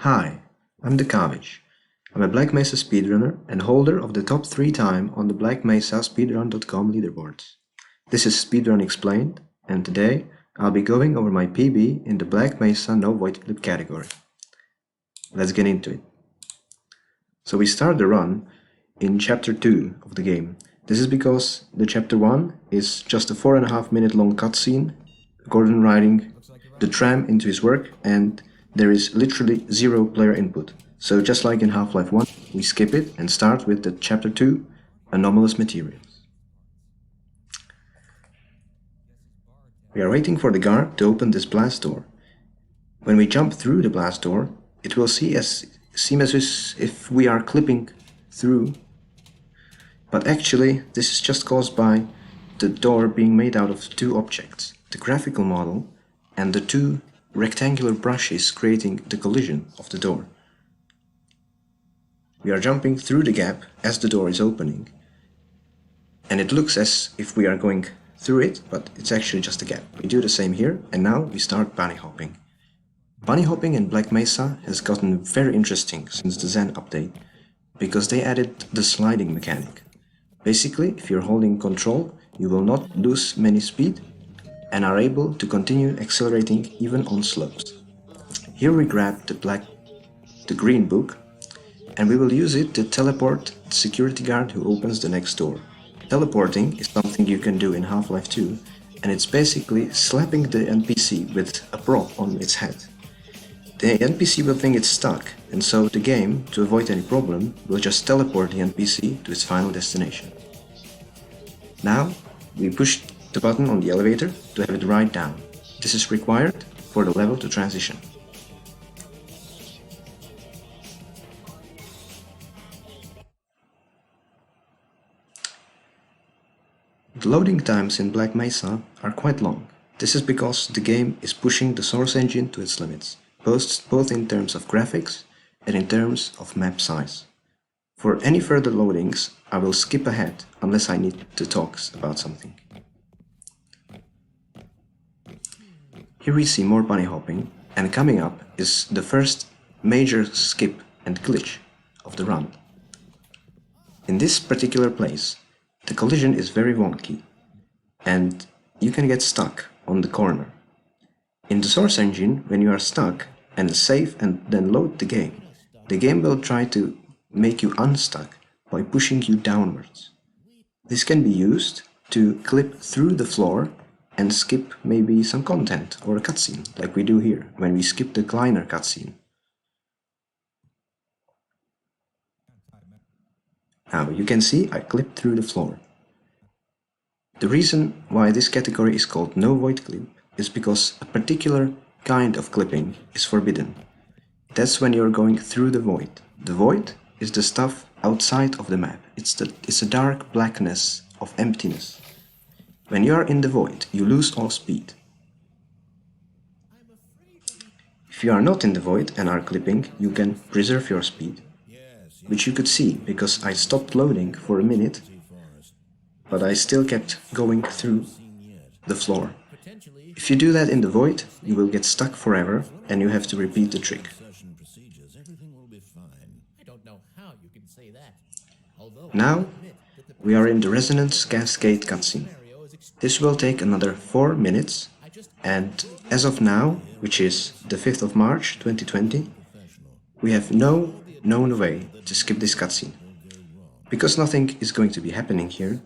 Hi, I'm the Cabbage. I'm a Black Mesa speedrunner and holder of the top 3 time on the Black Mesa Speedrun.com leaderboards. This is Speedrun Explained, and today I'll be going over my PB in the Black Mesa NoVoidclip category. Let's get into it. So we start the run in chapter 2 of the game. This is because the chapter 1 is just a 4.5 minute long cutscene, Gordon riding the tram into his work, and there is literally 0 player input. So just like in Half-Life 1, we skip it and start with the chapter 2, Anomalous Materials. We are waiting for the guard to open this blast door. When we jump through the blast door, it will seem as if we are clipping through, but actually this is just caused by the door being made out of 2 objects, the graphical model and the 2 rectangular brushes creating the collision of the door. We are jumping through the gap as the door is opening, and it looks as if we are going through it, but it's actually just a gap. We do the same here, and now we start bunny hopping. Bunny hopping in Black Mesa has gotten very interesting since the Zen update, because they added the sliding mechanic. Basically, if you're holding control, you will not lose many speed and are able to continue accelerating even on slopes. Here we grab the green book, and we will use it to teleport the security guard who opens the next door. Teleporting is something you can do in Half-Life 2, and it's basically slapping the NPC with a prop on its head. The NPC will think it's stuck, and so the game, to avoid any problem, will just teleport the NPC to its final destination. Now, we push the button on the elevator to have it ride down. This is required for the level to transition. The loading times in Black Mesa are quite long. This is because the game is pushing the source engine to its limits, both in terms of graphics and in terms of map size. For any further loadings, I will skip ahead unless I need to talk about something. Here we see more bunny hopping, and coming up is the first major skip and glitch of the run. In this particular place, the collision is very wonky, and you can get stuck on the corner. In the source engine, when you are stuck and save and then load the game will try to make you unstuck by pushing you downwards. This can be used to clip through the floor and skip maybe some content or a cutscene, like we do here, when we skip the Kleiner cutscene. Now you can see I clipped through the floor. The reason why this category is called NoVoidclip is because a particular kind of clipping is forbidden. That's when you're going through the void. The void is the stuff outside of the map. It's a dark blackness of emptiness. When you are in the void, you lose all speed. If you are not in the void and are clipping, you can preserve your speed, which you could see because I stopped loading for a minute, but I still kept going through the floor. If you do that in the void, you will get stuck forever and you have to repeat the trick. Now, we are in the Resonance Cascade cutscene. This will take another 4 minutes, and as of now, which is the 5th of March 2020, we have no known way to skip this cutscene. Because nothing is going to be happening here,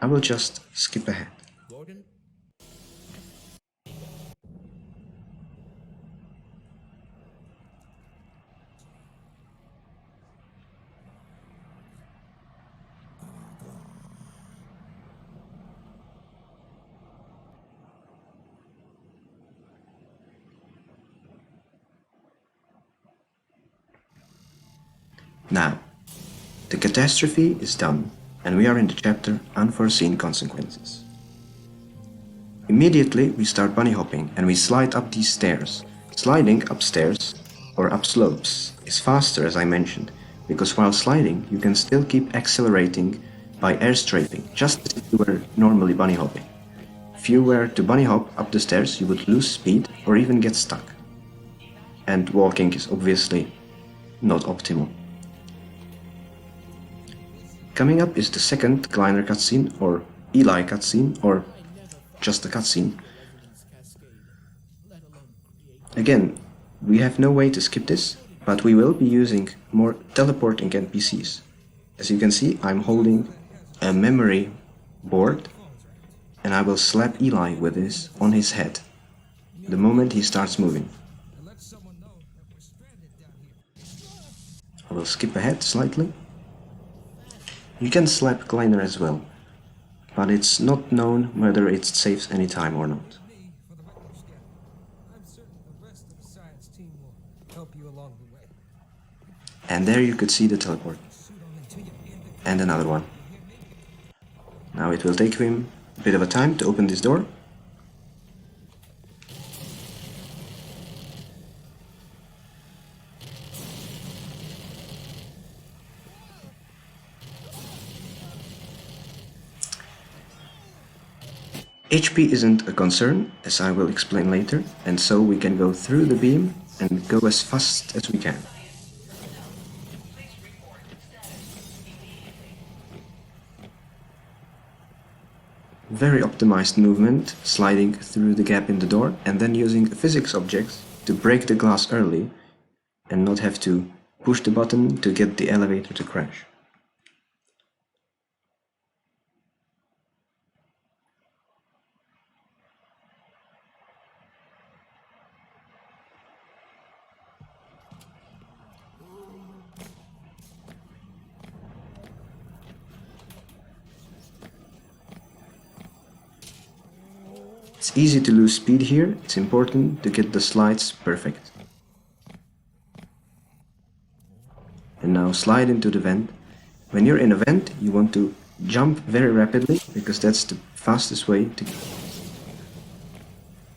I will just skip ahead. Now, the catastrophe is done, and we are in the chapter Unforeseen Consequences. Immediately we start bunny hopping and we slide up these stairs. Sliding upstairs, or up slopes, is faster as I mentioned, because while sliding you can still keep accelerating by airstrafing, just as if you were normally bunny hopping. If you were to bunny hop up the stairs, you would lose speed or even get stuck. and walking is obviously not optimal. Coming up is the second Kleiner cutscene, or Eli cutscene, or just a cutscene. Again, we have no way to skip this, but we will be using more teleporting NPCs. As you can see, I'm holding a memory board, and I will slap Eli with this on his head the moment he starts moving. I will skip ahead slightly. You can slap Kleiner as well, but it's not known whether it saves any time or not. And there you could see the teleport. And another one. Now it will take him a bit of a time to open this door. HP isn't a concern, as I will explain later, and so we can go through the beam and go as fast as we can. Very optimized movement, sliding through the gap in the door and then using physics objects to break the glass early and not have to push the button to get the elevator to crash. It's easy to lose speed here, it's important to get the slides perfect. And now slide into the vent. When you're in a vent, you want to jump very rapidly, because that's the fastest way to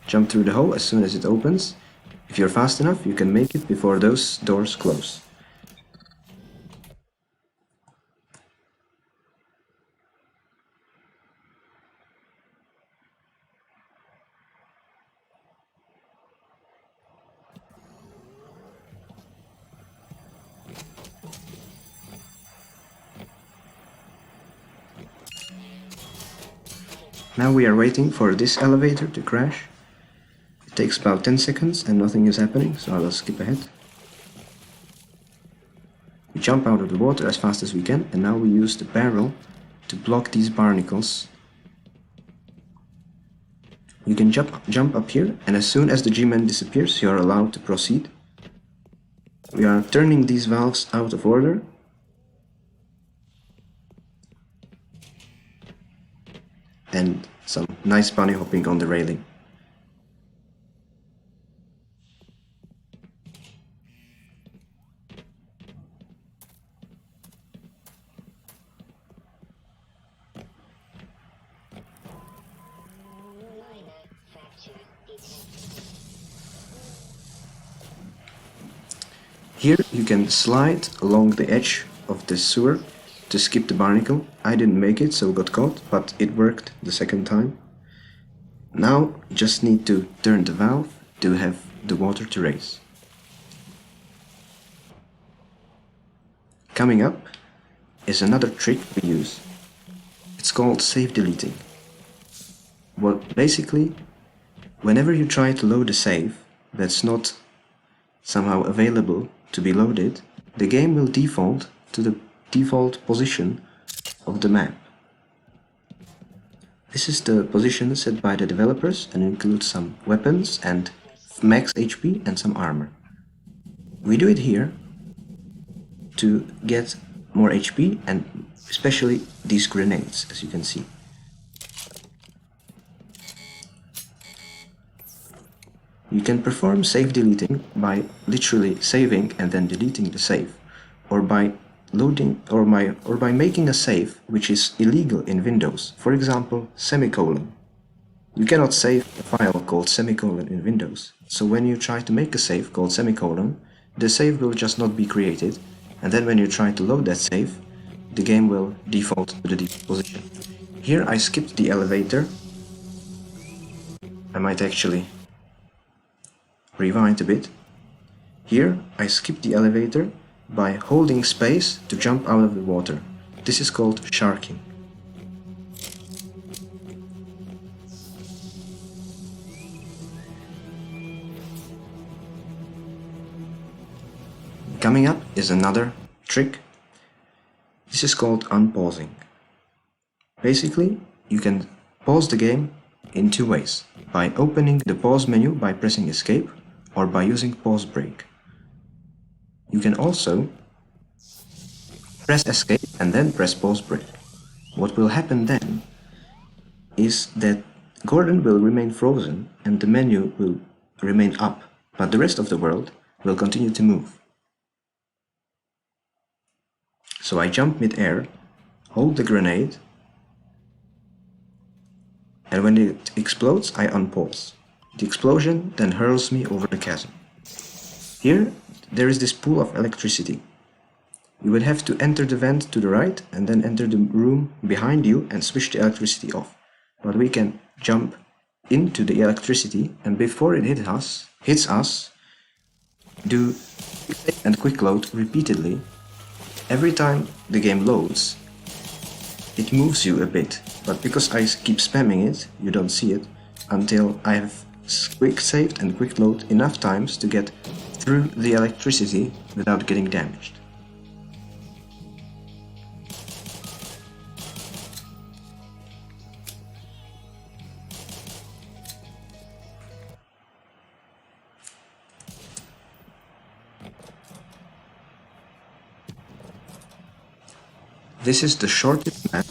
jump through the hole as soon as it opens. If you're fast enough, you can make it before those doors close. Now we are waiting for this elevator to crash. It takes about 10 seconds and nothing is happening, so I will skip ahead. We jump out of the water as fast as we can, and now we use the barrel to block these barnacles. You can jump up here, and as soon as the G-Man disappears, you are allowed to proceed. We are turning these valves out of order. And some nice bunny hopping on the railing. Here you can slide along the edge of the sewer to skip the barnacle. I didn't make it, so got caught, but it worked the second time. Now you just need to turn the valve to have the water to race. Coming up is another trick we use. It's called save deleting. Well, basically, whenever you try to load a save that's not somehow available to be loaded, the game will default to the default position of the map. This is the position set by the developers and includes some weapons and max HP and some armor. We do it here to get more HP and especially these grenades, as you can see. You can perform save deleting by literally saving and then deleting the save, or by loading or by making a save which is illegal in Windows. For example, semicolon. You cannot save a file called semicolon in Windows. So when you try to make a save called semicolon, the save will just not be created, and then when you try to load that save, the game will default to the default position. Here I skipped the elevator. I might actually rewind a bit. Here I skip the elevator by holding space to jump out of the water. This is called sharking. Coming up is another trick. This is called unpausing. Basically, you can pause the game in two ways: by opening the pause menu by pressing escape, or by using pause break. You can also press escape and then press pause break. What will happen then is that Gordon will remain frozen and the menu will remain up, but the rest of the world will continue to move. So I jump mid-air, hold the grenade, and when it explodes, I unpause. The explosion then hurls me over the chasm. Here, there is this pool of electricity. You would have to enter the vent to the right and then enter the room behind you and switch the electricity off. But we can jump into the electricity, and before it hits us, do and quick load repeatedly. Every time the game loads, it moves you a bit, but because I keep spamming it, you don't see it until I have quick saved and quick load enough times to get through the electricity without getting damaged. This is the shortest map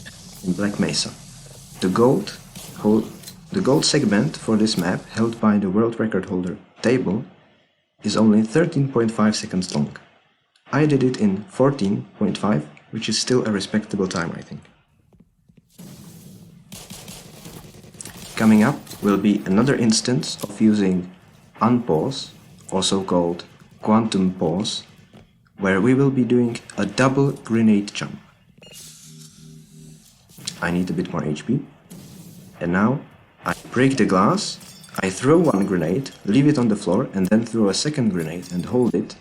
in Black Mesa. The gold segment for this map, held by the world record holder Table, is only 13.5 seconds long. I did it in 14.5, which is still a respectable time, I think. Coming up will be another instance of using unpause, also called quantum pause, where we will be doing a double grenade jump. I need a bit more HP. And now I break the glass, I throw one grenade, leave it on the floor, and then throw a second grenade and hold it,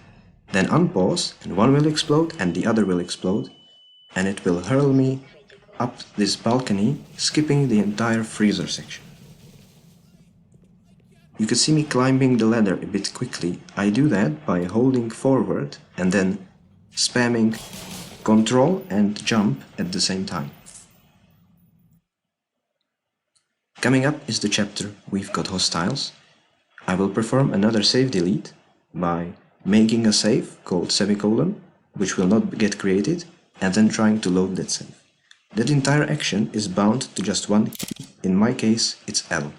then unpause, and one will explode and the other will explode, and it will hurl me up this balcony, skipping the entire freezer section. You can see me climbing the ladder a bit quickly. I do that by holding forward and then spamming Control and jump at the same time. Coming up is the chapter We've Got Hostiles. I will perform another save delete by making a save called semicolon, which will not get created, and then trying to load that save. That entire action is bound to just one key. In my case, it's L.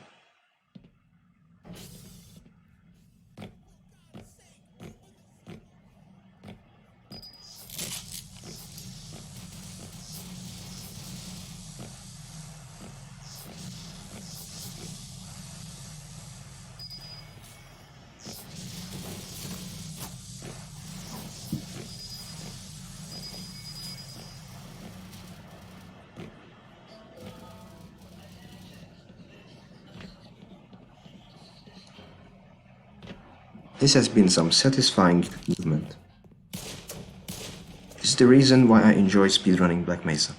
This has been some satisfying movement. This is the reason why I enjoy speedrunning Black Mesa.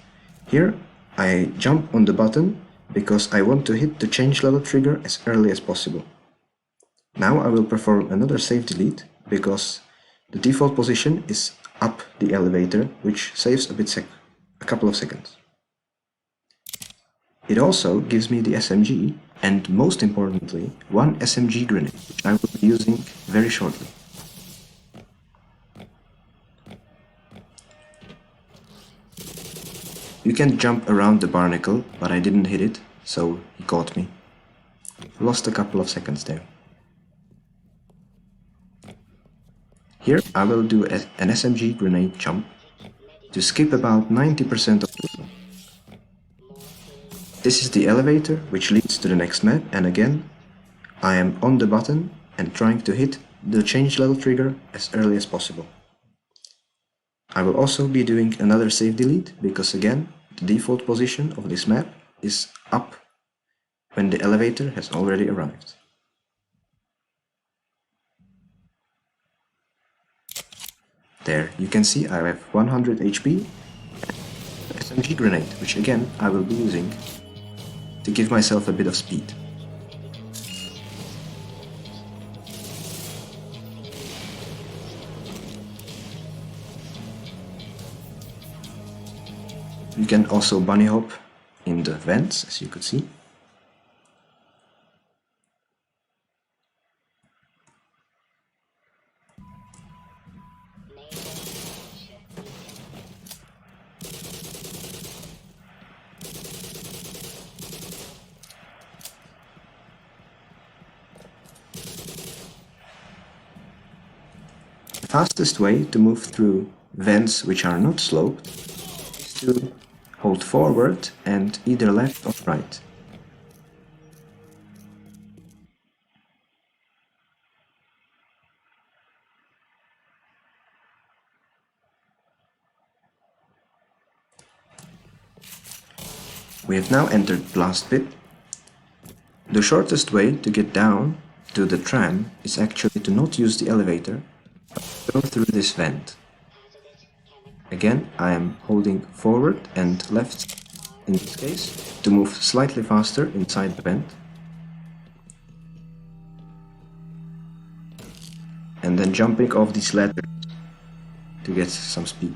Here I jump on the button because I want to hit the change level trigger as early as possible. Now I will perform another save delete because the default position is up the elevator, which saves a couple of seconds. It also gives me the SMG, and most importantly, one SMG grenade, which I will be using very shortly. You can jump around the barnacle, but I didn't hit it, so he caught me. Lost a couple of seconds there. Here I will do an SMG grenade jump to skip about 90% of the room. This is the elevator which leads to the next map, and again I am on the button and trying to hit the change level trigger as early as possible. I will also be doing another save delete because again the default position of this map is up when the elevator has already arrived. There, you can see I have 100 HP, SMG grenade, which again I will be using to give myself a bit of speed. You can also bunny hop in the vents, as you could see. The fastest way to move through vents which are not sloped is to hold forward and either left or right. We have now entered Blast Pit. The shortest way to get down to the tram is actually to not use the elevator, but go through this vent. Again, I am holding forward and left in this case to move slightly faster inside the vent. And then jumping off these ladders to get some speed.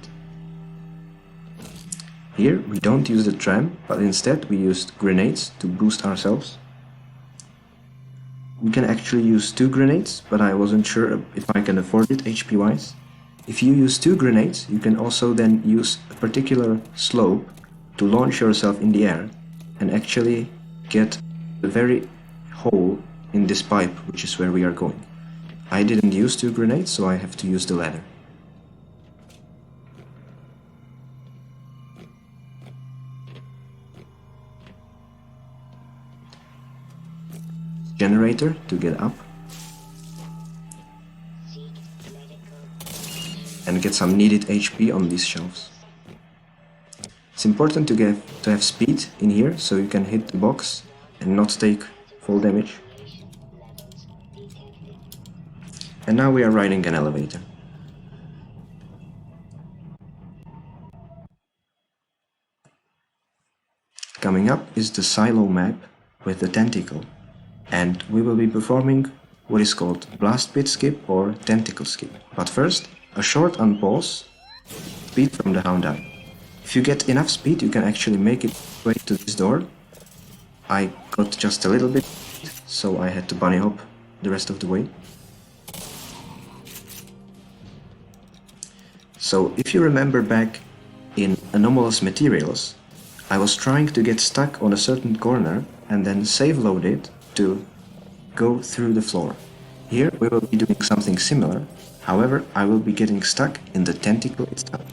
Here we don't use the tram, but instead we used grenades to boost ourselves. We can actually use 2 grenades, but I wasn't sure if I can afford it HP wise. If you use 2 grenades, you can also then use a particular slope to launch yourself in the air and actually get the very hole in this pipe, which is where we are going. I didn't use 2 grenades, so I have to use the ladder. Generator to get up and get some needed HP on these shelves. It's important to have speed in here so you can hit the box and not take full damage. And now we are riding an elevator. Coming up is the silo map with the tentacle. And we will be performing what is called Blast Pit Skip or Tentacle Skip. But first, a short unpause, speed from the Hound Eye. If you get enough speed, you can actually make it way to this door. I got just a little bit, so I had to bunny hop the rest of the way. So if you remember back in Anomalous Materials, I was trying to get stuck on a certain corner and then save load it to go through the floor. Here we will be doing something similar, however I will be getting stuck in the tentacle itself.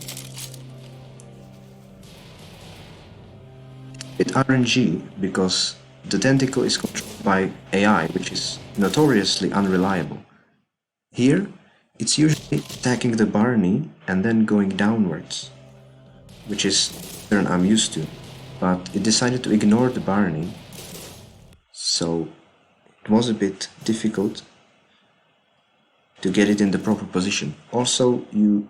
It's RNG because the tentacle is controlled by AI, which is notoriously unreliable. Here it's usually attacking the Barney and then going downwards, which is the pattern I'm used to, but it decided to ignore the Barney. So it was a bit difficult to get it in the proper position. Also, you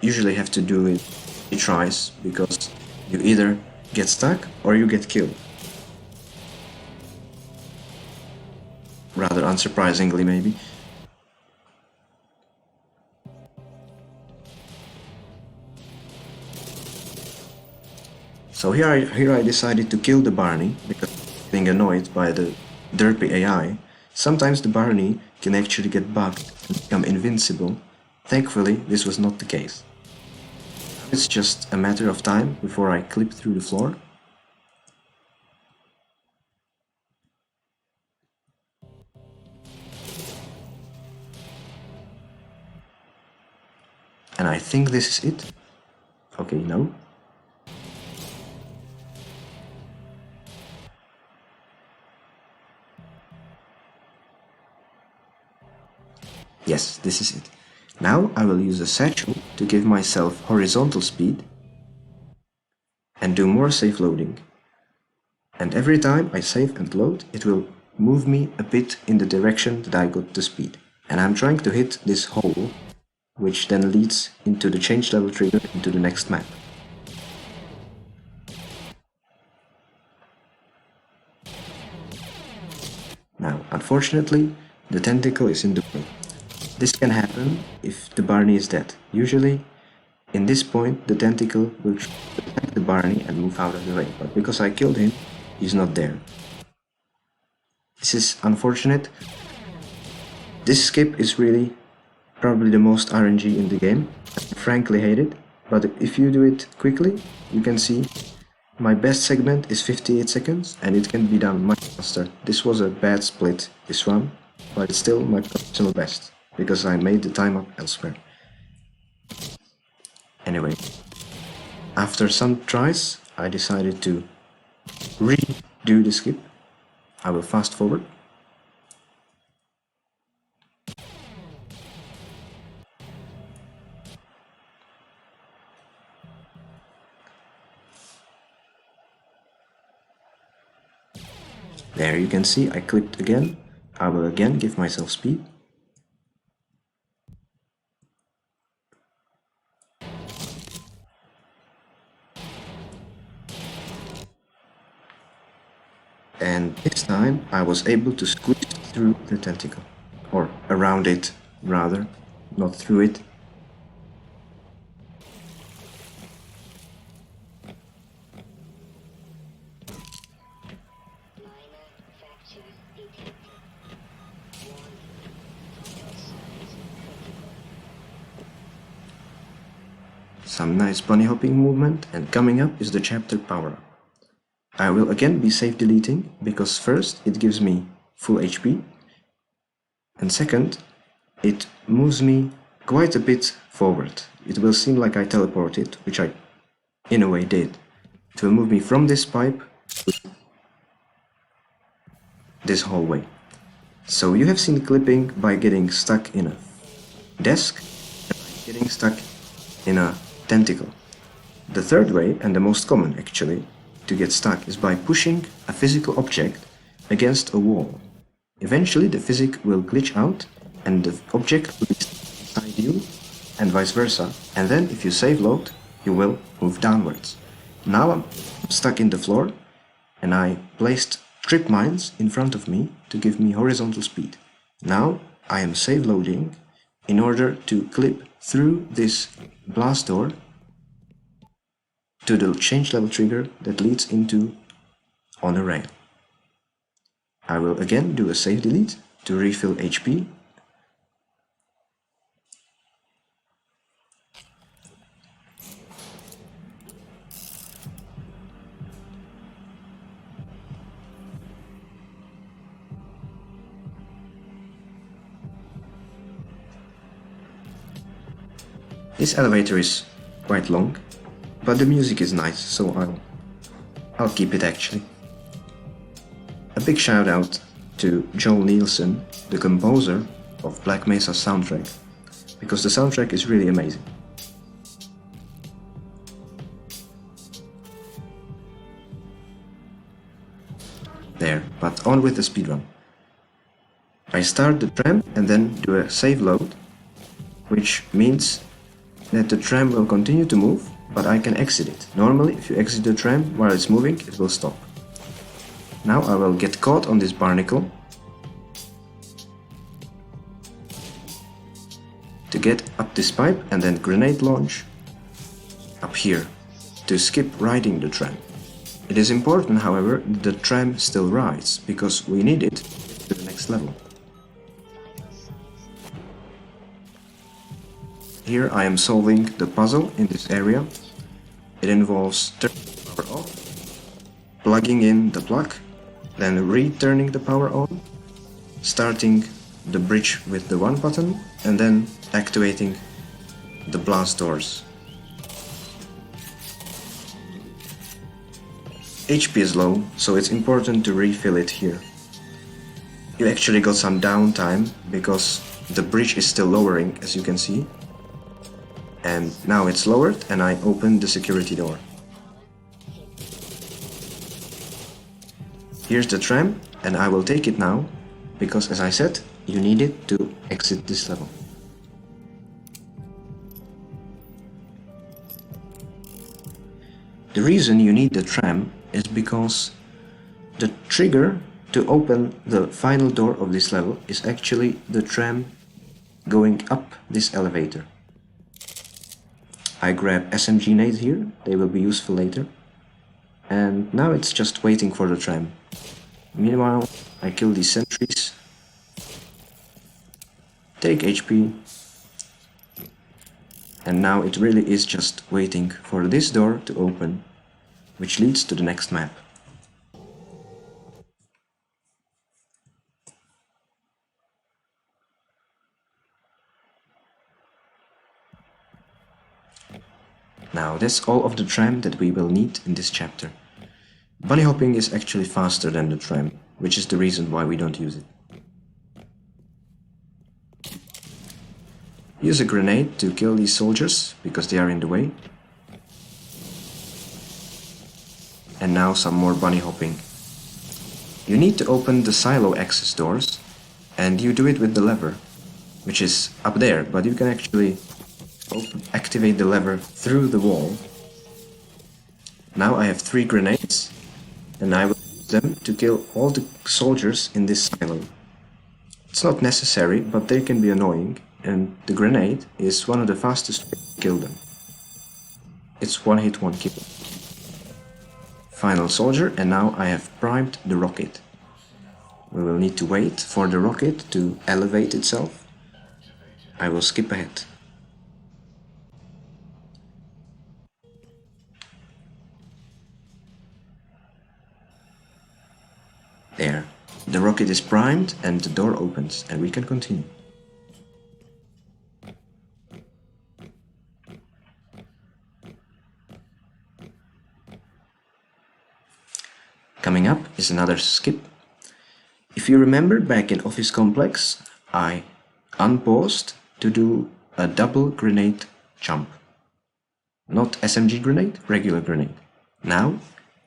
usually have to do it 3 tries because you either get stuck or you get killed. Rather unsurprisingly, maybe. So here I decided to kill the Barney because being annoyed by the derpy AI. Sometimes the Barney can actually get bugged and become invincible. Thankfully, this was not the case. It's just a matter of time before I clip through the floor. And I think this is it. Okay, no. Yes, this is it. Now I will use a satchel to give myself horizontal speed and do more safe loading. And every time I save and load, it will move me a bit in the direction that I got the speed. And I'm trying to hit this hole which then leads into the change level trigger into the next map. Now, unfortunately, the tentacle is in the way. This can happen if the Barney is dead. Usually, in this point, the tentacle will attack the Barney and move out of the way, but because I killed him, he's not there. This is unfortunate. This skip is really probably the most RNG in the game. I frankly hate it, but if you do it quickly, you can see my best segment is 58 seconds and it can be done much faster. This was a bad split, this one, but it's still my personal best, because I made the time up elsewhere. Anyway, after some tries, I decided to redo the skip. I will fast forward. There you can see I clipped again. I will again give myself speed. And this time I was able to squeeze through the tentacle. Or around it, rather, not through it. Some nice bunny hopping movement, and coming up is the chapter power up. I will again be safe deleting, because first it gives me full HP, and second it moves me quite a bit forward. It will seem like I teleported, which I in a way did. It will move me from this pipe to this hallway. So you have seen clipping by getting stuck in a desk and by getting stuck in a tentacle. The third way, and the most common actually, to get stuck is by pushing a physical object against a wall. Eventually the physics will glitch out and the object will be inside you and vice versa, and then if you save load you will move downwards. Now I'm stuck in the floor and I placed trip mines in front of me to give me horizontal speed. Now I am save loading in order to clip through this blast door to the change level trigger that leads into on a rail. I will again do a save delete to refill HP. This elevator is quite long, but the music is nice, so I'll keep it actually. A big shout out to Joel Nielsen, the composer of Black Mesa's soundtrack, because the soundtrack is really amazing. There, but on with the speedrun. I start the tram and then do a save load, which means that the tram will continue to move, but I can exit it. Normally, if you exit the tram while it's moving, it will stop. Now I will get caught on this barnacle to get up this pipe and then grenade launch up here to skip riding the tram. It is important, however, that the tram still rides, because we need it to the next level. Here I am solving the puzzle in this area. It involves turning the power off, plugging in the plug, then returning the power on, starting the bridge with the one button, and then activating the blast doors. HP is low, so it's important to refill it here. You actually got some downtime because the bridge is still lowering, as you can see. And now it's lowered and I open the security door. Here's the tram and I will take it now, because as I said, you need it to exit this level. The reason you need the tram is because the trigger to open the final door of this level is actually the tram going up this elevator. I grab SMG nades here, they will be useful later. And now it's just waiting for the tram. Meanwhile, I kill these sentries, take HP, and now it really is just waiting for this door to open, which leads to the next map. Now that's all of the tram that we will need in this chapter. Bunny hopping is actually faster than the tram, which is the reason why we don't use it. Use a grenade to kill these soldiers, because they are in the way. And now some more bunny hopping. You need to open the silo access doors, and you do it with the lever, which is up there, but you can actually activate the lever through the wall. Now I have 3 grenades, and I will use them to kill all the soldiers in this silo. It's not necessary, but they can be annoying, and the grenade is one of the fastest ways to kill them. It's one hit, one kill. Final soldier, and now I have primed the rocket. We will need to wait for the rocket to elevate itself. I will skip ahead. There, the rocket is primed and the door opens, and we can continue. Coming up is another skip. If you remember, back in Office Complex, I unpaused to do a double grenade jump. Not SMG grenade, regular grenade. Now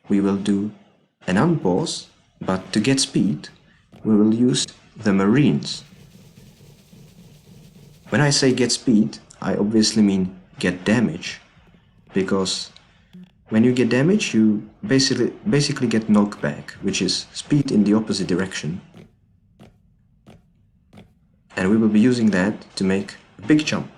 we will do an unpause, but to get speed, we will use the Marines. When I say get speed, I obviously mean get damage, because when you get damage, you basically get knockback, which is speed in the opposite direction. And we will be using that to make a big jump.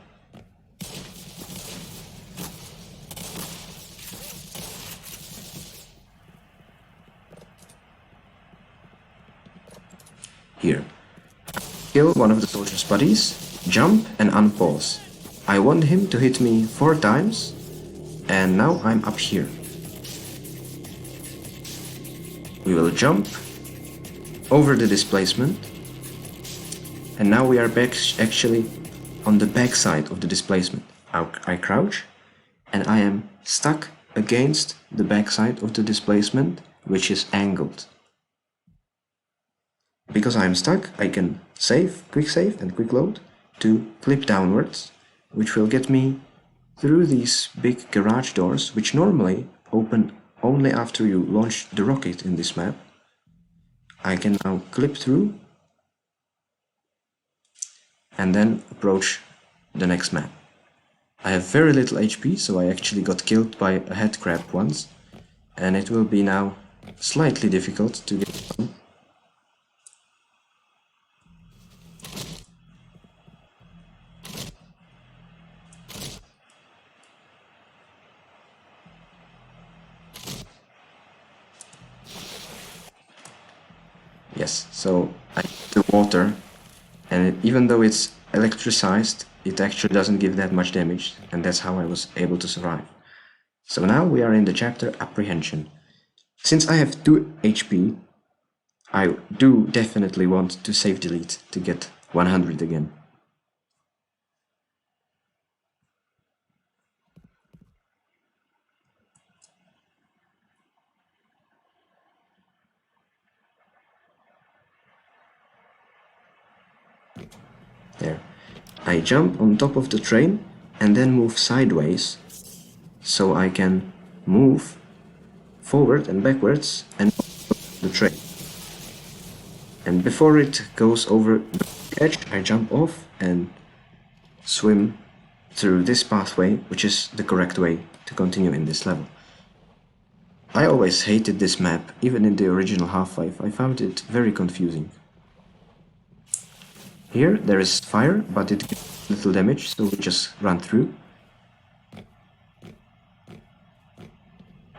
Here. Kill one of the soldier's buddies, jump and unpause. I want him to hit me 4 times, and now I'm up here. We will jump over the displacement, and now we are back actually on the back side of the displacement. I crouch, and I am stuck against the back side of the displacement, which is angled. Because I am stuck, I can save and quick load to clip downwards, which will get me through these big garage doors, which normally open only after you launch the rocket in this map. I can now clip through and then approach the next map. I have very little HP, so I actually got killed by a head crab once, and it will be now slightly difficult to get done. Yes, so I hit the water, and even though it's electricized, it actually doesn't give that much damage, and that's how I was able to survive. So now we are in the chapter Apprehension. Since I have 2 HP, I do definitely want to save delete to get 100 again. There. I jump on top of the train and then move sideways, so I can move forward and backwards and the train. And before it goes over the edge, I jump off and swim through this pathway, which is the correct way to continue in this level. I always hated this map, even in the original Half-Life. I found it very confusing. Here there is fire, but it gives little damage, so we just run through.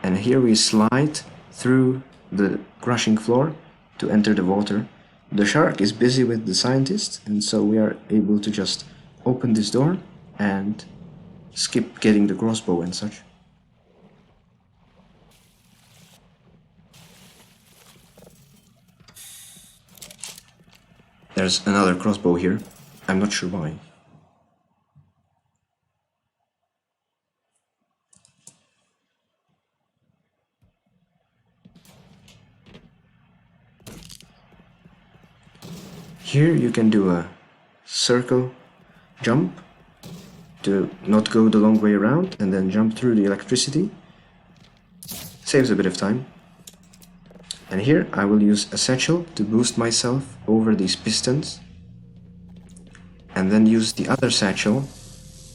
And here we slide through the crushing floor to enter the water. The shark is busy with the scientist, and so we are able to just open this door and skip getting the crossbow and such. There's another crossbow here. I'm not sure why. Here you can do a circle jump to not go the long way around and then jump through the electricity. Saves a bit of time. And here I will use a satchel to boost myself over these pistons. And then use the other satchel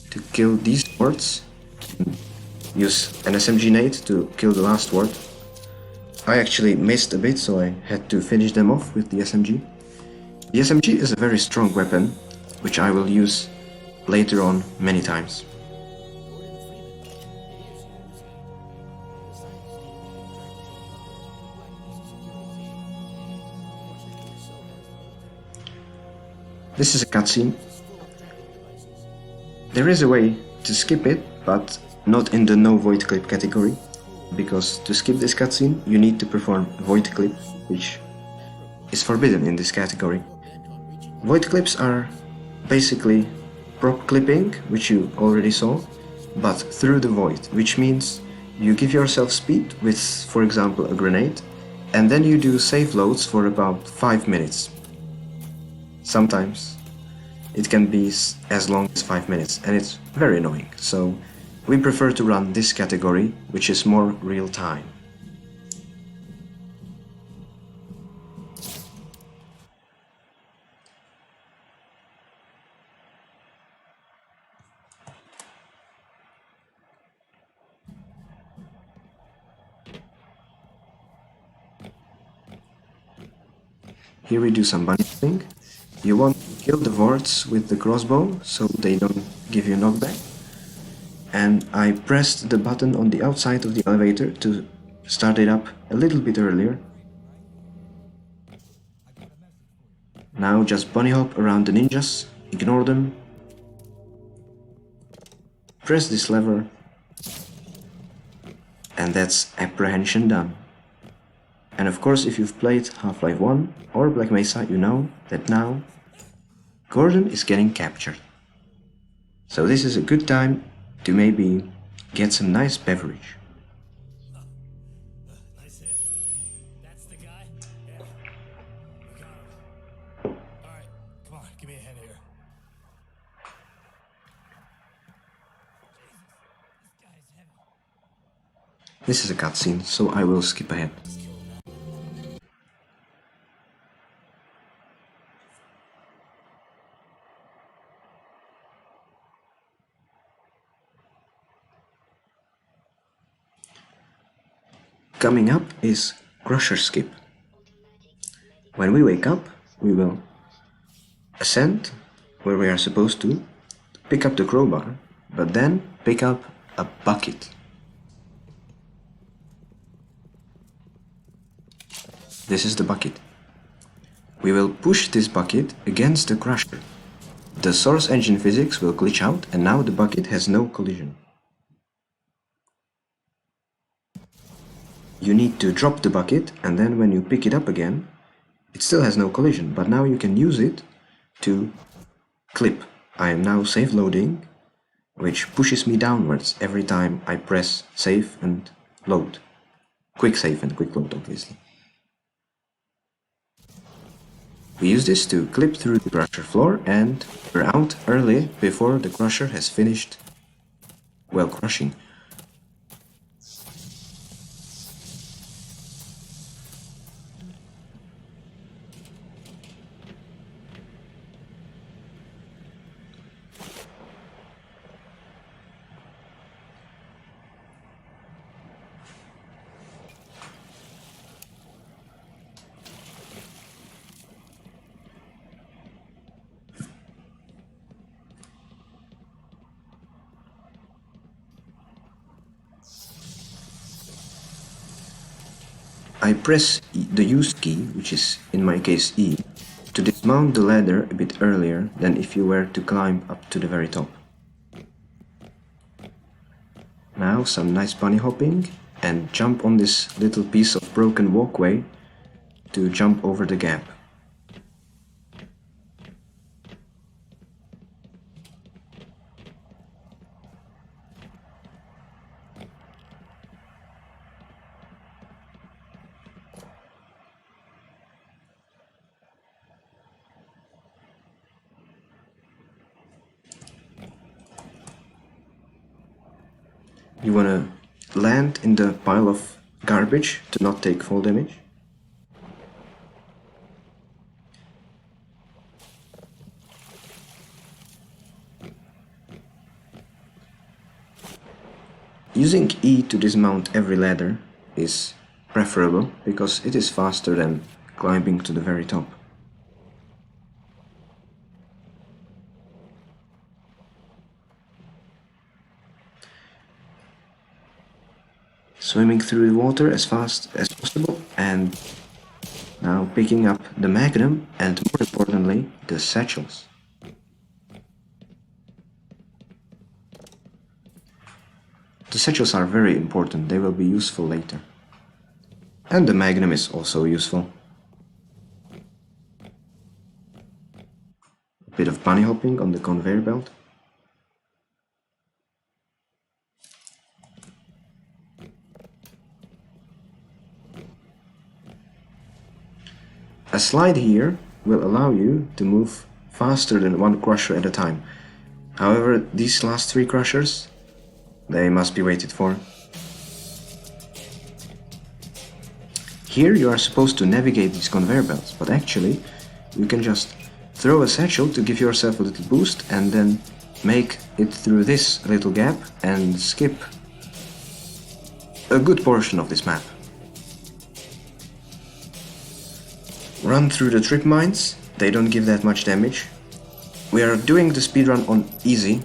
to kill these wards. Use an SMG nade to kill the last ward. I actually missed a bit, so I had to finish them off with the SMG. The SMG is a very strong weapon, which I will use later on many times. This is a cutscene. There is a way to skip it, but not in the NoVoidclip category, because to skip this cutscene you need to perform voidclip, which is forbidden in this category. Void clips are basically prop clipping, which you already saw, but through the void, which means you give yourself speed with, for example, a grenade, and then you do save loads for about 5 minutes. Sometimes it can be as long as 5 minutes, and it's very annoying, so we prefer to run this category, which is more real time. Here we do some bunny hopping. You want to kill the wards with the crossbow, so they don't give you knockback. And I pressed the button on the outside of the elevator to start it up a little bit earlier. Now just bunny hop around the ninjas, ignore them. Press this lever. And that's Apprehension done. And of course, if you've played Half-Life 1 or Black Mesa, you know that now Gordon is getting captured. So this is a good time to maybe get some nice beverage. Nice hit. That's the guy? Yeah. We got him. Alright, come on, give me a hand here. Jesus, this guy's heavy. This is a cutscene, so I will skip ahead. Coming up is Crusher Skip. When we wake up, we will ascend where we are supposed to, pick up the crowbar, but then pick up a bucket. This is the bucket. We will push this bucket against the crusher. The source engine physics will glitch out, and now the bucket has no collision. You need to drop the bucket, and then when you pick it up again, it still has no collision, but now you can use it to clip. I am now save loading, which pushes me downwards every time I press save and load. Quick save and quick load, obviously. We use this to clip through the crusher floor, and we're out early before the crusher has finished, well, crushing. I press the use key, which is in my case E, to dismount the ladder a bit earlier than if you were to climb up to the very top. Now some nice bunny hopping and jump on this little piece of broken walkway to jump over the gap. You wanna land in the pile of garbage to not take fall damage. Using E to dismount every ladder is preferable because it is faster than climbing to the very top. Swimming through the water as fast as possible, and now picking up the magnum and, more importantly, the satchels. The satchels are very important, they will be useful later. And the magnum is also useful. A bit of bunny hopping on the conveyor belt. A slide here will allow you to move faster than one crusher at a time. However, these last three crushers, they must be waited for. Here you are supposed to navigate these conveyor belts, but actually you can just throw a satchel to give yourself a little boost and then make it through this little gap and skip a good portion of this map. Run through the trip mines, they don't give that much damage. We are doing the speedrun on easy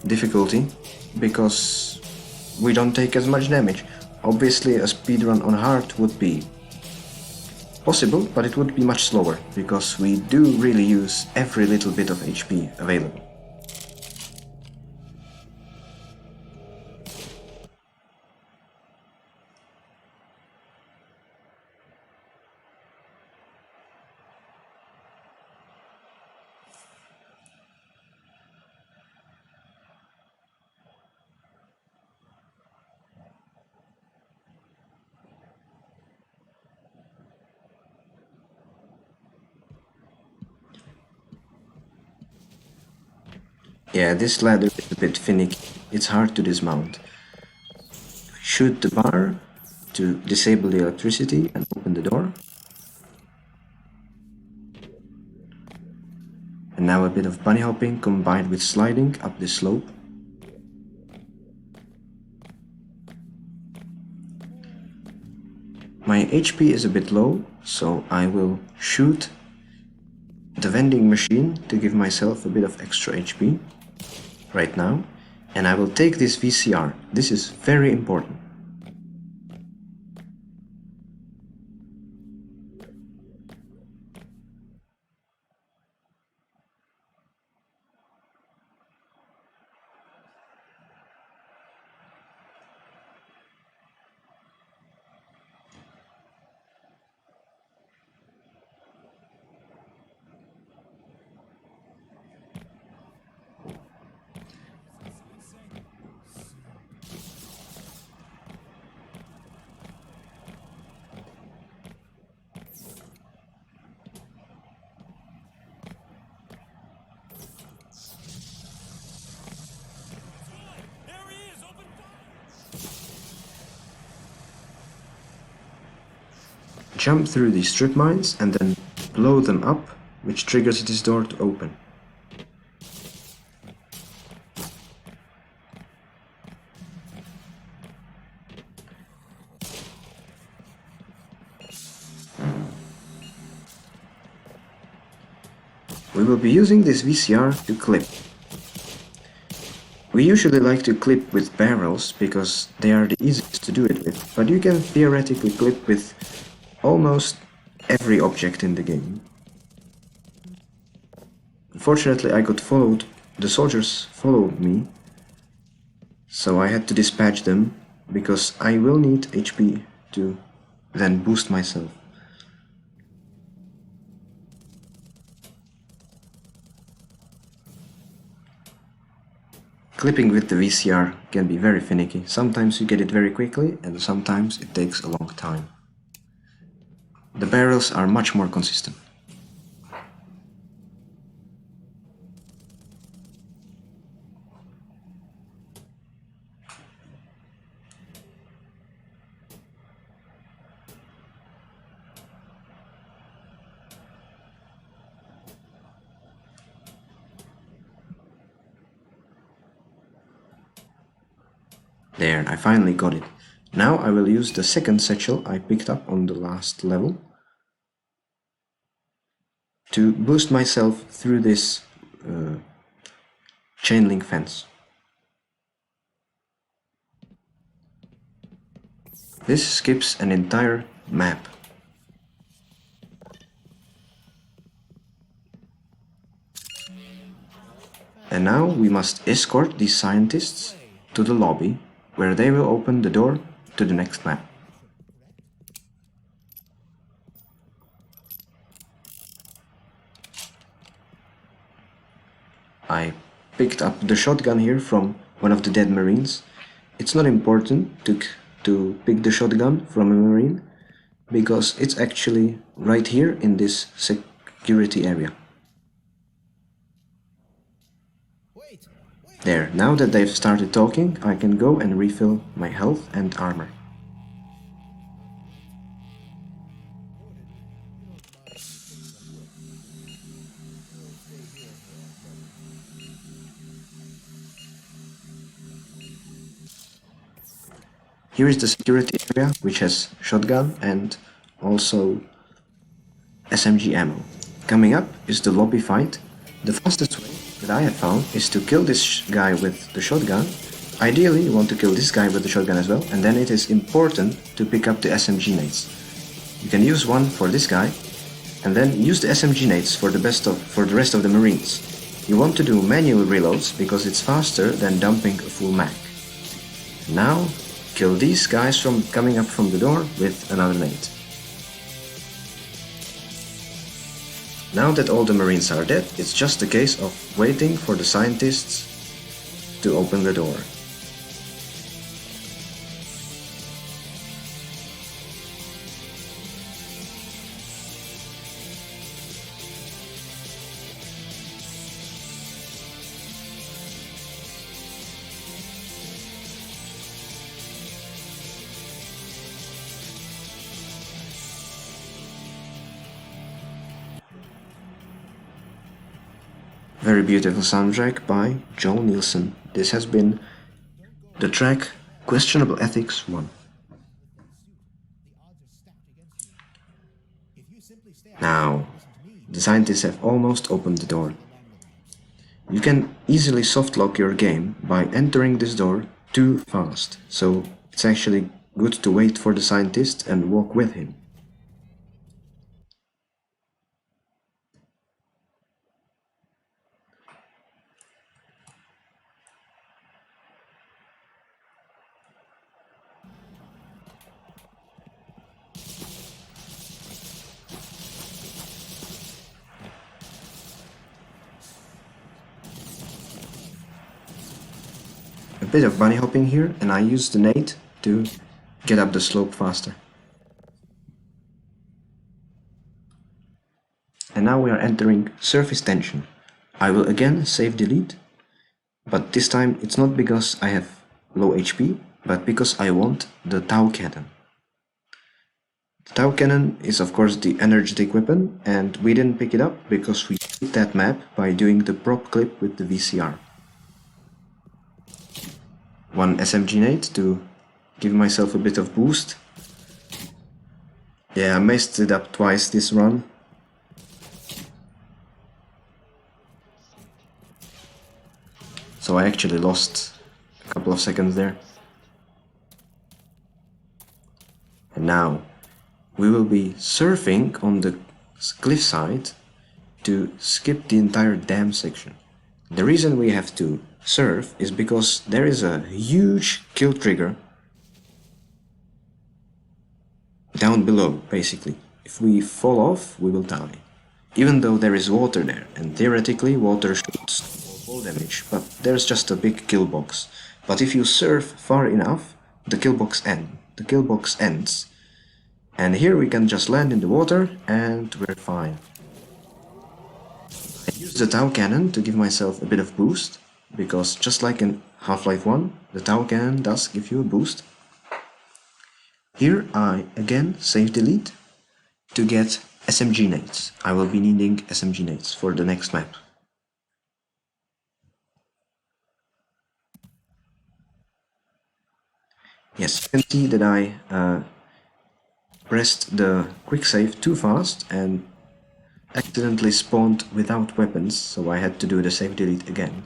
difficulty because we don't take as much damage. Obviously a speedrun on hard would be possible, but it would be much slower because we do really use every little bit of HP available. Yeah, this ladder is a bit finicky, it's hard to dismount. Shoot the bar to disable the electricity and open the door. And now a bit of bunny hopping combined with sliding up the slope. My HP is a bit low, so I will shoot the vending machine to give myself a bit of extra HP right now, and I will take this VCR. This is very important. Jump through these strip mines and then blow them up, which triggers this door to open. We will be using this VCR to clip. We usually like to clip with barrels because they are the easiest to do it with, but you can theoretically clip with almost every object in the game. Unfortunately, I got followed, the soldiers followed me, so I had to dispatch them because I will need HP to then boost myself. Clipping with the VCR can be very finicky. Sometimes you get it very quickly and sometimes it takes a long time. The barrels are much more consistent. There, I finally got it. Now I will use the second satchel I picked up on the last level to boost myself through this chain link fence. This skips an entire map. And now we must escort these scientists to the lobby, where they will open the door to the next map. I picked up the shotgun here from one of the dead marines. It's not important to pick the shotgun from a marine, because it's actually right here in this security area. There, now that they've started talking, I can go and refill my health and armor. Here is the security area, which has shotgun and also SMG ammo. Coming up is the lobby fight. The fastest way that I have found is to kill this guy with the shotgun. Ideally, you want to kill this guy with the shotgun as well, and then it is important to pick up the SMG nades. You can use one for this guy, and then use the SMG nades for the rest of the marines. You want to do manual reloads because it's faster than dumping a full mag. Now, kill these guys from coming up from the door with another nade. Now that all the marines are dead, it's just a case of waiting for the scientists to open the door. Very beautiful soundtrack by Joel Nielsen. This has been the track Questionable Ethics 1. Now, the scientists have almost opened the door. You can easily softlock your game by entering this door too fast, so it's actually good to wait for the scientist and walk with him. A bit of bunny hopping here, and I use the nade to get up the slope faster. And now we are entering surface tension. I will again save delete, but this time it's not because I have low HP, but because I want the Tau cannon. The Tau cannon is of course the energetic weapon, and we didn't pick it up because we beat that map by doing the prop clip with the VCR. One SMG nade to give myself a bit of boost. Yeah, I messed it up twice this run. so I actually lost a couple of seconds there. And now we will be surfing on the cliffside to skip the entire dam section. The reason we have to surf is because there is a huge kill trigger down below, basically. If we fall off, we will die. Even though there is water there, and theoretically water should fall damage, but there's just a big kill box. But if you surf far enough, the kill box ends. And here we can just land in the water and we're fine. I use the Tau cannon to give myself a bit of boost, because just like in Half-Life 1, the Tau cannon does give you a boost. Here I again save delete to get SMG nades. I will be needing SMG nades for the next map. Yes, you can see that I pressed the quick save too fast and accidentally spawned without weapons, so I had to do the save delete again.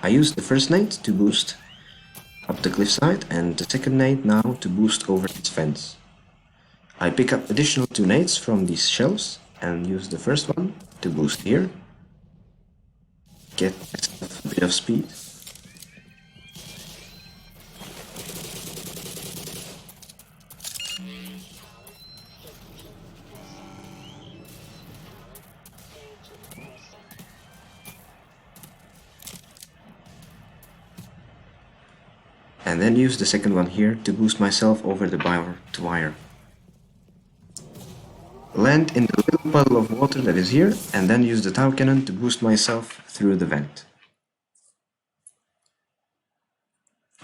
I used the first nade to boost up the cliffside and the second nade now to boost over its fence. I pick up additional 2 nades from these shelves and use the first one to boost here, get myself a bit of speed. And then use the second one here to boost myself over the barbed wire. Land in the little puddle of water that is here, and then use the Tau cannon to boost myself through the vent.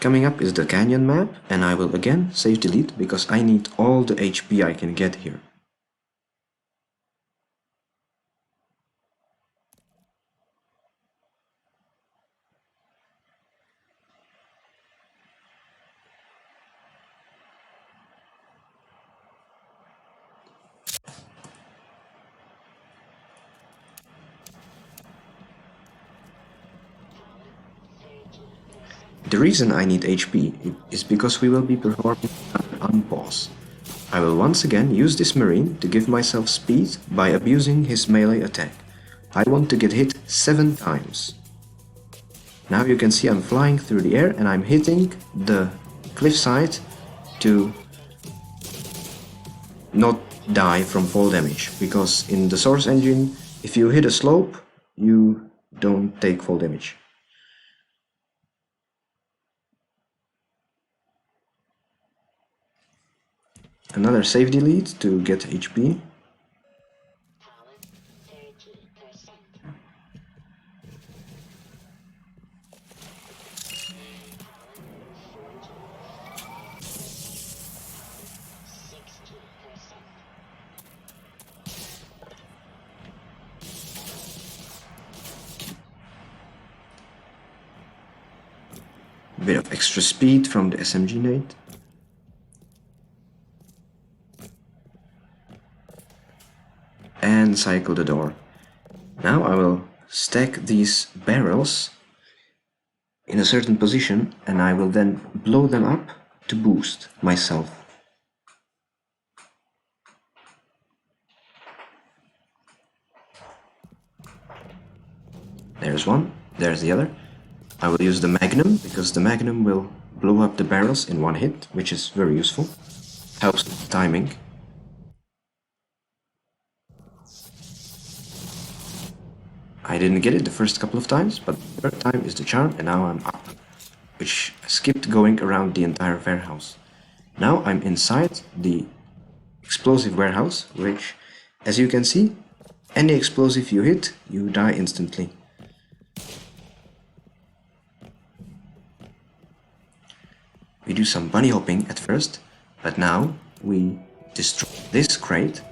Coming up is the canyon map, and I will again save delete because I need all the HP I can get here. The reason I need HP is because we will be performing an unpause. I will once again use this marine to give myself speed by abusing his melee attack. I want to get hit 7 times. Now you can see I'm flying through the air and I'm hitting the cliffside to not die from fall damage, because in the source engine, if you hit a slope, you don't take fall damage. Another save delete to get HP. Bit of extra speed from the SMG nade. And cycle the door. Now I will stack these barrels in a certain position and I will then blow them up to boost myself. There's one, there's the other. I will use the Magnum because the Magnum will blow up the barrels in one hit, which is very useful. Helps with timing. I didn't get it the first couple of times, but the third time is the charm, and now I'm up, which skipped going around the entire warehouse. Now I'm inside the explosive warehouse, which, as you can see, any explosive you hit, you die instantly. We do some bunny hopping at first, but now we destroy this crate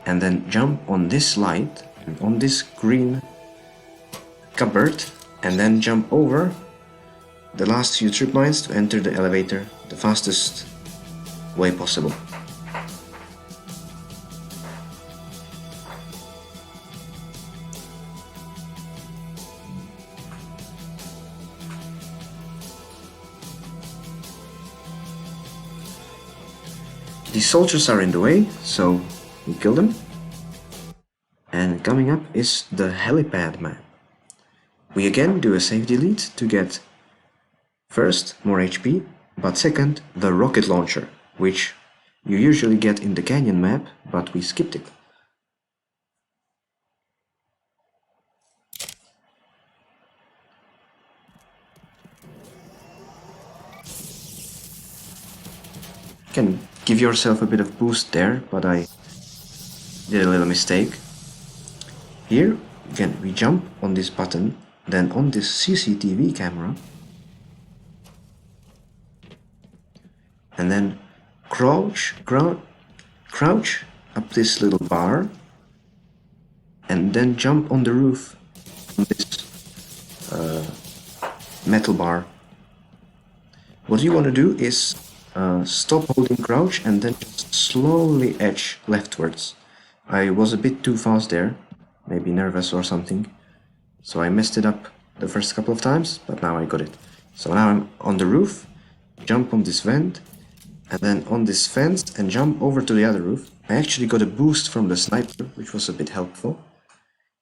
and then jump on this light and on this green cupboard and then jump over the last few trip mines to enter the elevator the fastest way possible. The soldiers are in the way, so we kill them. And coming up is the helipad map. We again do a save delete to get first more HP, but second the rocket launcher, which you usually get in the canyon map, but we skipped it. Can give yourself a bit of boost there, but I did a little mistake. Here, again, we jump on this button, then on this CCTV camera, and then crouch up this little bar, and then jump on the roof on this metal bar. What you want to do is stop holding crouch and then just slowly edge leftwards. I was a bit too fast there, maybe nervous or something, so I messed it up the first couple of times, but now I got it. So now I'm on the roof, jump on this vent, and then on this fence and jump over to the other roof. I actually got a boost from the sniper, which was a bit helpful.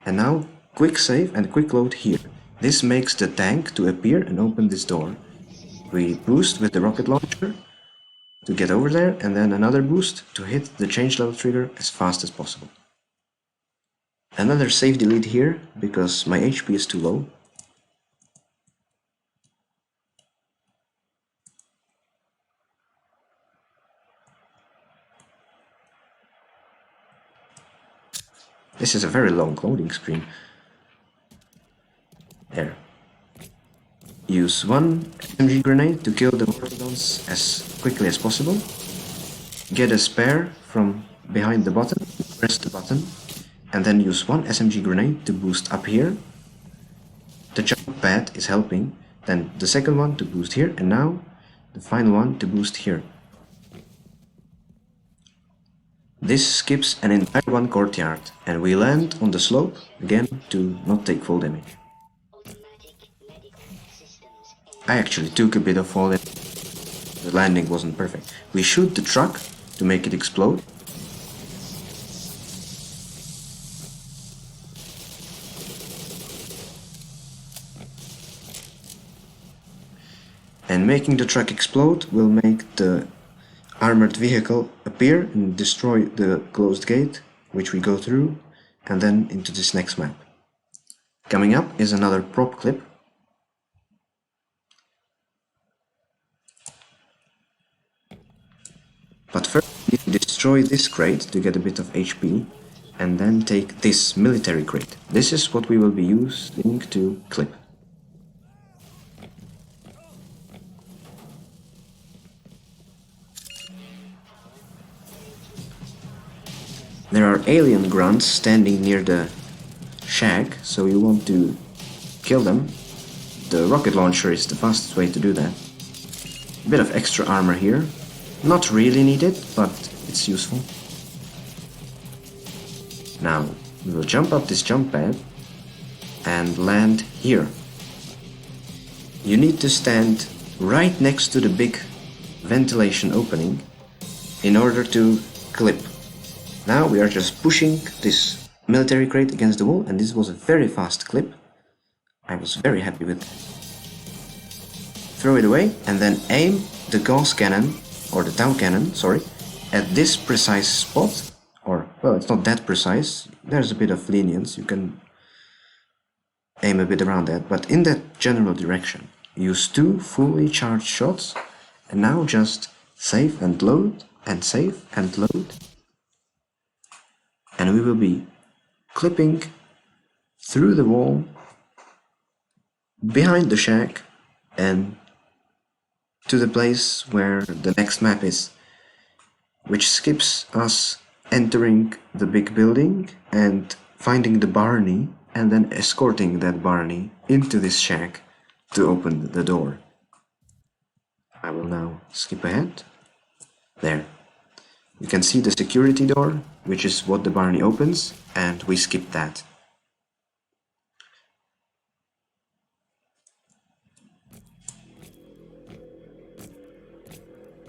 And now quick save and quick load here. This makes the tank to appear and open this door. We boost with the rocket launcher to get over there, and then another boost to hit the change level trigger as fast as possible. Another save delete here, because my HP is too low. This is a very long loading screen. There. Use one SMG grenade to kill the Vortigons as quickly as possible. Get a spare from behind the button, press the button, and then use one SMG grenade to boost up here. The jump pad is helping, then the second one to boost here, and now the final one to boost here. This skips an entire one courtyard, and we land on the slope, again to not take full damage. I actually took a bit of fall damage. The landing wasn't perfect. We shoot the truck to make it explode. And making the truck explode will make the armored vehicle appear and destroy the closed gate, which we go through, and then into this next map. Coming up is another prop clip. But first we need to destroy this crate to get a bit of HP, and then take this military crate. This is what we will be using to clip. There are alien grunts standing near the shack, so you want to kill them. The rocket launcher is the fastest way to do that. A bit of extra armor here. Not really needed, but it's useful. Now, we will jump up this jump pad and land here. You need to stand right next to the big ventilation opening in order to clip. Now we are just pushing this military crate against the wall, and this was a very fast clip. I was very happy with it. Throw it away and then aim the gauss cannon, or the town cannon, sorry, at this precise spot. Or, well, it's not that precise, there's a bit of lenience, you can aim a bit around that, but in that general direction. Use 2 fully charged shots, and now just save and load, and save and load. And we will be clipping through the wall, behind the shack, and to the place where the next map is, which skips us entering the big building and finding the Barney, and then escorting that Barney into this shack to open the door. I will now skip ahead. There. You can see the security door, which is what the Barney opens, and we skip that.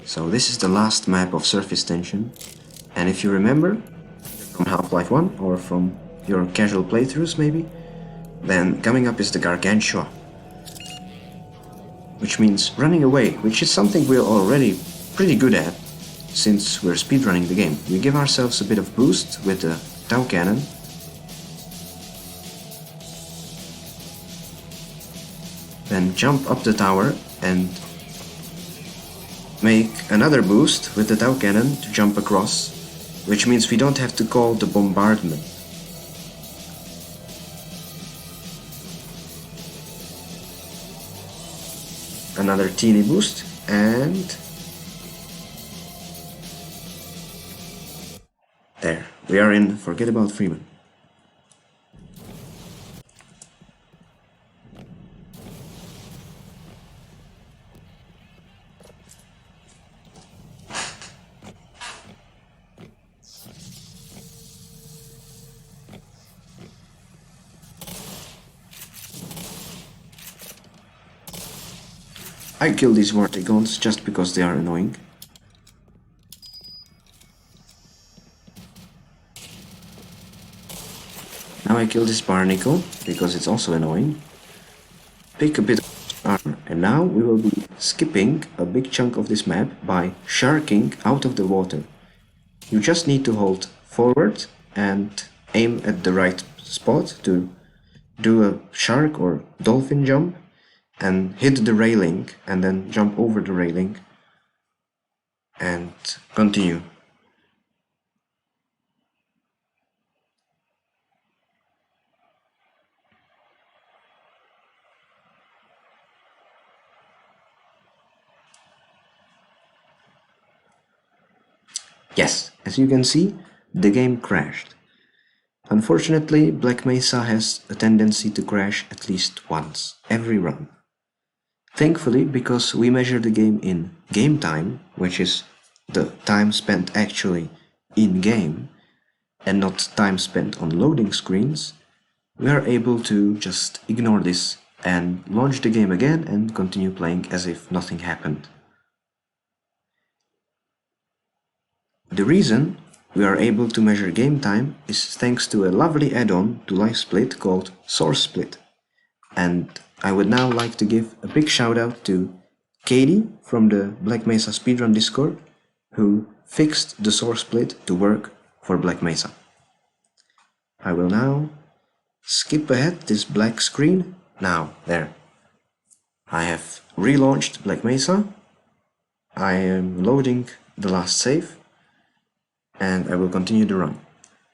So this is the last map of surface tension, and if you remember from Half-Life 1 or from your casual playthroughs maybe, then coming up is the Gargantua, which means running away, which is something we're already pretty good at since we're speedrunning the game. We give ourselves a bit of boost with the Tau Cannon, then jump up the tower and make another boost with the Tau Cannon to jump across, which means we don't have to call the bombardment. Another teeny boost, and there, we are in Forget About Freeman. I kill these Vortigons just because they are annoying. Now I kill this Barnacle because it's also annoying. Pick a bit of armor, and now we will be skipping a big chunk of this map by sharking out of the water. You just need to hold forward and aim at the right spot to do a shark or dolphin jump, and hit the railing and then jump over the railing and continue. Yes, as you can see, the game crashed. Unfortunately, Black Mesa has a tendency to crash at least once every run. Thankfully, because we measure the game in game time, which is the time spent actually in-game, and not time spent on loading screens, we are able to just ignore this and launch the game again and continue playing as if nothing happened. The reason we are able to measure game time is thanks to a lovely add-on to LiveSplit called Source Split. And I would now like to give a big shout out to Katie from the Black Mesa Speedrun Discord, who fixed the Source Split to work for Black Mesa. I will now skip ahead this black screen. Now, there. I have relaunched Black Mesa. I am loading the last save, and I will continue the run.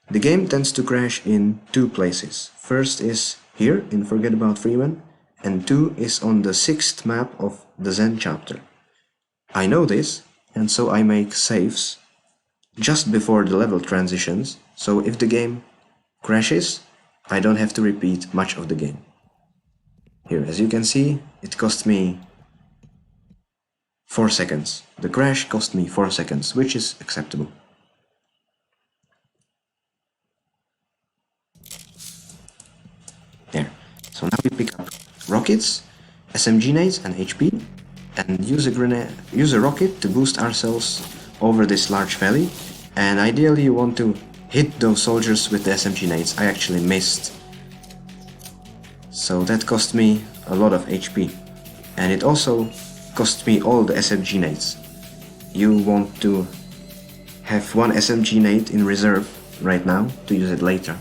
The game tends to crash in two places. First is here in Forget About Freeman, and 2 is on the 6th map of the Zen chapter. I know this, and so I make saves just before the level transitions, so if the game crashes, I don't have to repeat much of the game. Here, as you can see, it cost me 4 seconds. The crash cost me 4 seconds, which is acceptable. There. So now we pick up rockets, SMG nades and HP, and use a rocket to boost ourselves over this large valley. And ideally you want to hit those soldiers with the SMG nades. I actually missed. So that cost me a lot of HP. And it also cost me all the SMG nades. You want to have one SMG nade in reserve right now to use it later.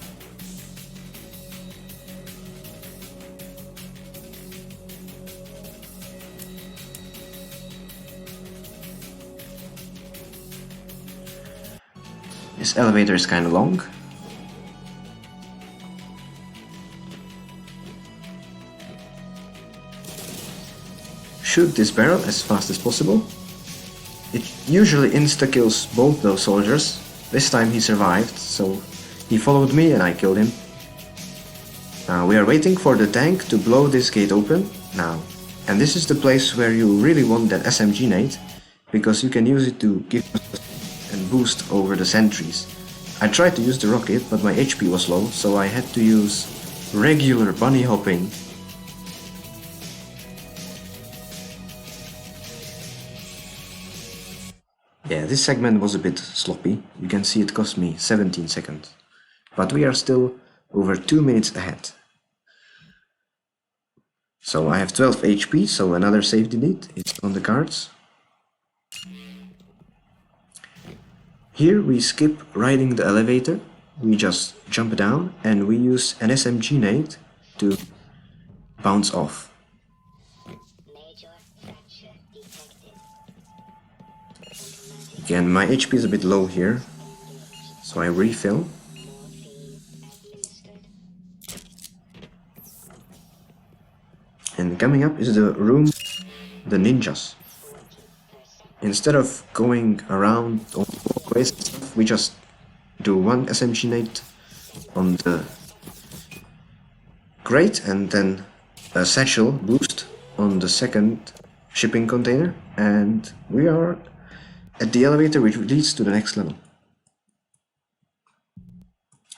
This elevator is kinda long. Shoot this barrel as fast as possible. It usually insta-kills both those soldiers. This time he survived, so he followed me and I killed him. Now we are waiting for the tank to blow this gate open now. And this is the place where you really want that SMG nade, because you can use it to give and boost over the sentries. I tried to use the rocket, but my HP was low, so I had to use regular bunny hopping. Yeah, this segment was a bit sloppy. You can see it cost me 17 seconds. But we are still over 2 minutes ahead. So I have 12 HP, so another save delete is on the cards. Here we skip riding the elevator, we just jump down and we use an SMG nade to bounce off. Again, my HP is a bit low here, so I refill. And coming up is the room, the ninjas. Instead of going around all ways and stuff, we just do one SMG nade on the crate and then a satchel boost on the second shipping container, and we are at the elevator which leads to the next level.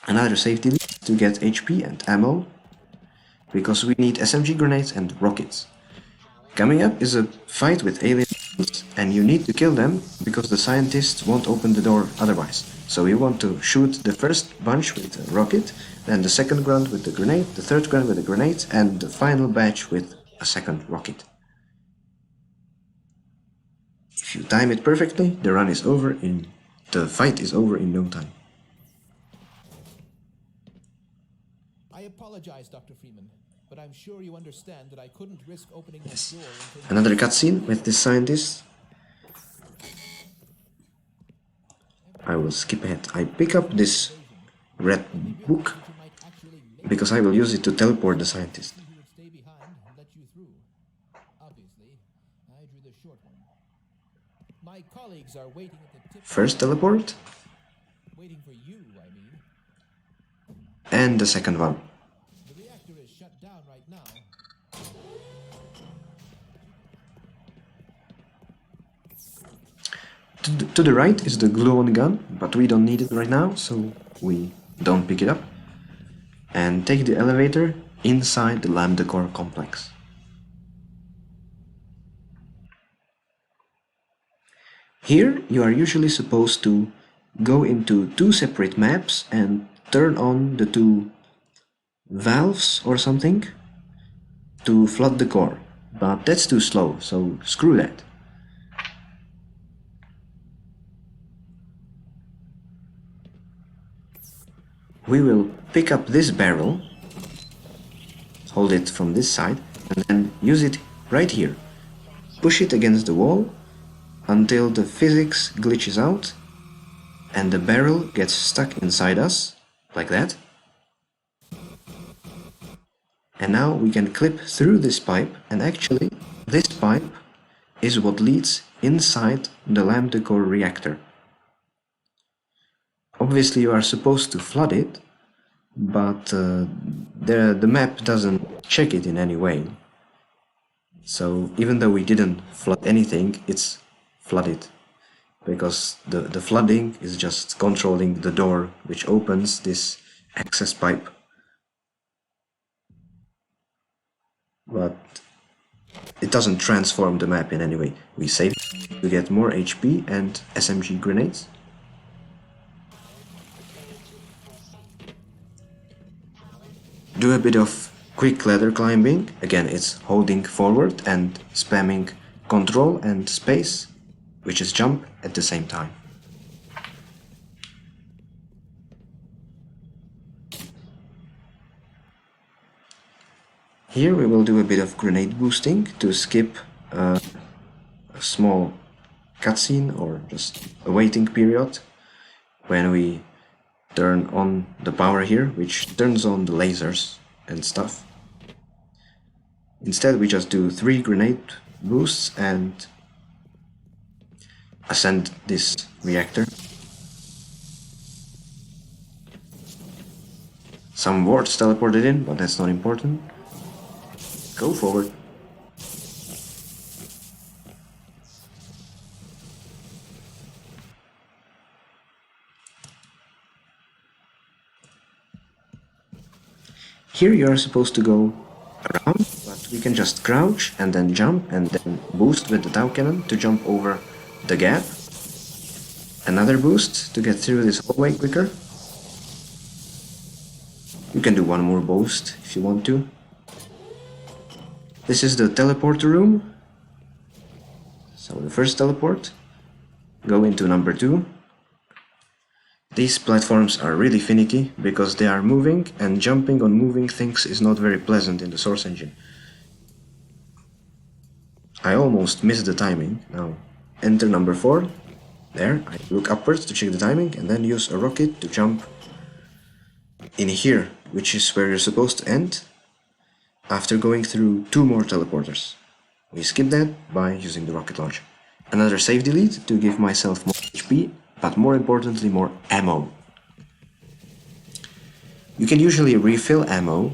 Another safety lead to get HP and ammo, because we need SMG grenades and rockets. Coming up is a fight with aliens, and you need to kill them because the scientists won't open the door otherwise. So you want to shoot the first bunch with a rocket, then the second grunt with the grenade, the third grunt with the grenades, and the final batch with a second rocket. If you time it perfectly, the fight is over in no time. I apologize, Dr. Freeman, but I'm sure you understand that I couldn't risk opening this door until... Another cutscene with this scientist. I will skip ahead. I pick up this red book because I will use it to teleport the scientist. My colleagues are waiting at the tip. First teleport, Waiting for you, I mean. and the second one. The reactor is shut down right now. To the right is the glue-on gun, but we don't need it right now, so we don't pick it up. And take the elevator inside the Lambda Core complex. Here you are usually supposed to go into two separate maps and turn on the two valves or something to flood the core, but that's too slow, so screw that. We will pick up this barrel, hold it from this side, and then use it right here. Push it against the wall until the physics glitches out and the barrel gets stuck inside us, like that. And now we can clip through this pipe, and actually this pipe is what leads inside the Lambda Core reactor. Obviously you are supposed to flood it, but the map doesn't check it in any way. So even though we didn't flood anything, it's flooded, because the flooding is just controlling the door which opens this access pipe. But it doesn't transform the map in any way. We save it to get more HP and SMG grenades. Do a bit of quick ladder climbing. Again, it's holding forward and spamming Control and space, which is jump at the same time. Here we will do a bit of grenade boosting to skip a small cutscene or just a waiting period when we turn on the power here, which turns on the lasers and stuff. Instead we just do 3 grenade boosts and ascend this reactor. Some wards teleported in, but that's not important. Go forward. Here you are supposed to go around, but we can just crouch and then jump and then boost with the Tau cannon to jump over the gap. another boost to get through this hallway quicker. You can do one more boost if you want to. This is the teleporter room. So the first teleport, go into number 2. These platforms are really finicky because they are moving, and jumping on moving things is not very pleasant in the Source engine. I almost missed the timing. Now enter number 4. There, I look upwards to check the timing and then use a rocket to jump in here, which is where you're supposed to end after going through 2 more teleporters. We skip that by using the rocket launcher. Another save delete to give myself more HP, but more importantly more ammo. You can usually refill ammo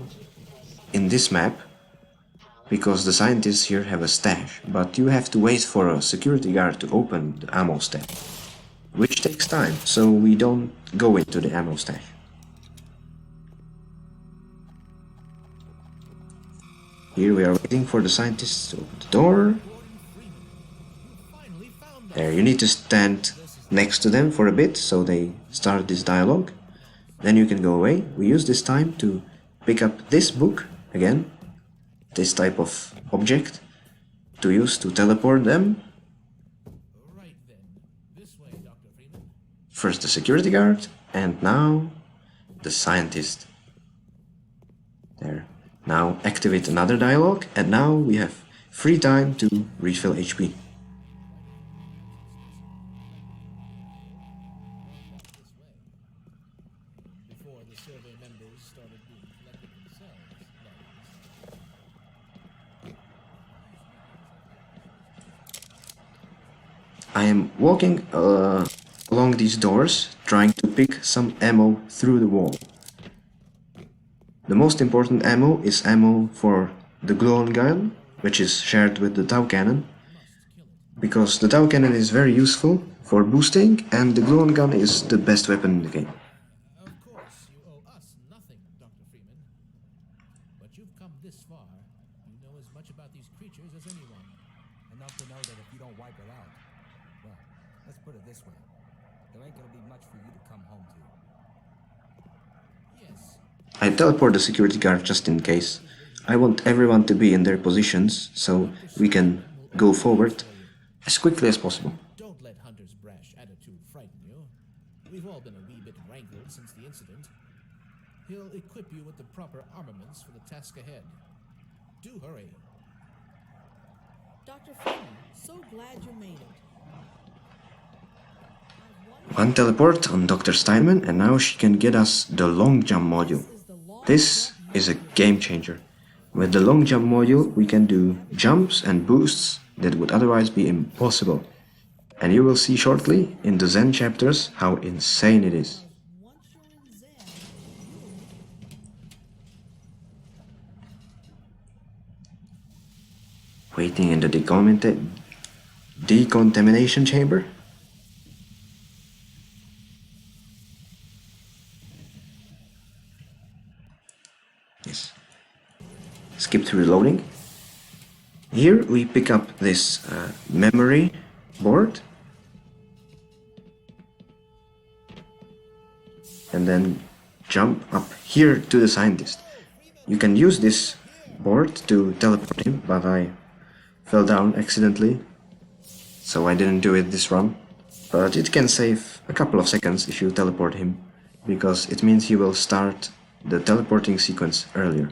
in this map because the scientists here have a stash, but you have to wait for a security guard to open the ammo stash, which takes time, so we don't go into the ammo stash. Here we are waiting for the scientists to open the door. There, you need to stand next to them for a bit so they start this dialogue. Then you can go away. We use this time to pick up this book again, this type of object, to use to teleport them. First the security guard, and now the scientist. There. Now activate another dialogue, and now we have free time to refill HP. I am walking along these doors, trying to pick some ammo through the wall. The most important ammo is ammo for the glow-on gun, which is shared with the Tau cannon, because the Tau cannon is very useful for boosting, and the glow-on gun is the best weapon in the game. Of course, you owe us nothing, Dr. Freeman. But you've come this far. You know as much about these creatures as anyone. Enough to know that if you don't wipe it out, well, let's put it this way. There ain't gonna be much for you to come home to. Yes. I teleport the security guard just in case. I want everyone to be in their positions so we can go forward as quickly as possible. Don't let Hunter's brash attitude frighten you. We've all been a wee bit wrangled since the incident. He'll equip you with the proper armaments for the task ahead. Do hurry. Dr. Freeman, so glad you made it. One teleport on Dr. Steinman, and now she can get us the long jump module. This is a game changer. With the long jump module we can do jumps and boosts that would otherwise be impossible. And you will see shortly in the Zen chapters how insane it is. Waiting in the decontamination chamber. Yes. Skip through the loading. Here we pick up this memory board and then jump up here to the scientist. You can use this board to teleport him, but I fell down accidentally, so I didn't do it this run. But it can save a couple of seconds if you teleport him, because it means he will start the teleporting sequence earlier.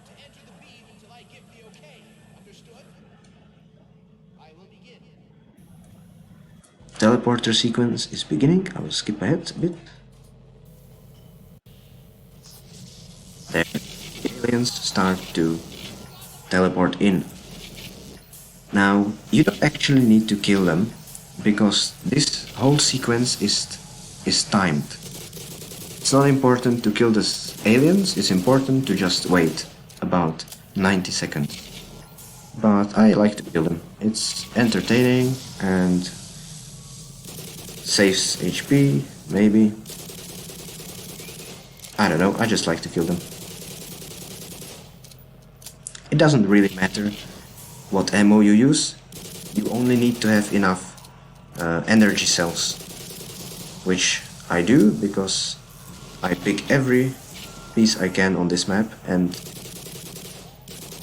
To enter the beam until I give the okay. Understood? I will begin. Teleporter sequence is beginning. I will skip ahead a bit. There, the aliens start to teleport in. Now, you don't actually need to kill them, because this whole sequence is timed. It's not important to kill the aliens, it's important to just wait about 90 seconds. But I like to kill them. It's entertaining and saves HP, maybe. I don't know, I just like to kill them. It doesn't really matter what ammo you use, you only need to have enough energy cells, which I do because I pick every piece I can on this map and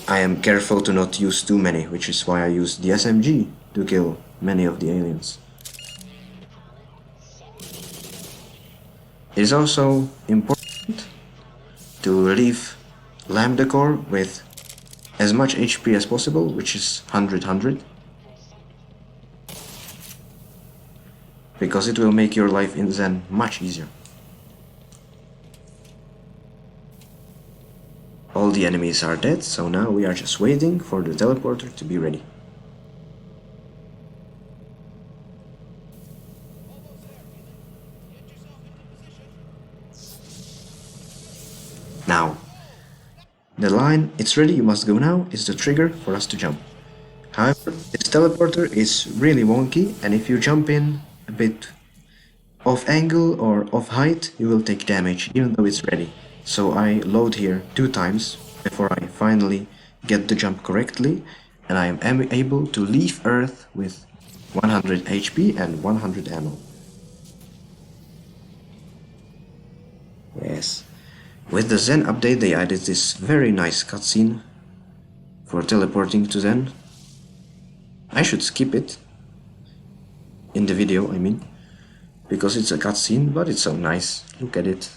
I am careful to not use too many, which is why I use the SMG to kill many of the aliens. It is also important to leave Lambda Core with as much HP as possible, which is 100, because it will make your life in Zen much easier. All the enemies are dead, so now we are just waiting for the teleporter to be ready. Now, the line, it's ready, you must go now, is the trigger for us to jump. However, this teleporter is really wonky, and if you jump in a bit off angle or off height, you will take damage, even though it's ready. So I load here 2 times before I finally get the jump correctly, and I am able to leave Earth with 100 HP and 100 ammo. Yes. With the Zen update they added this very nice cutscene for teleporting to Zen. I should skip it in the video, I mean, because it's a cutscene, but it's so nice. Look at it.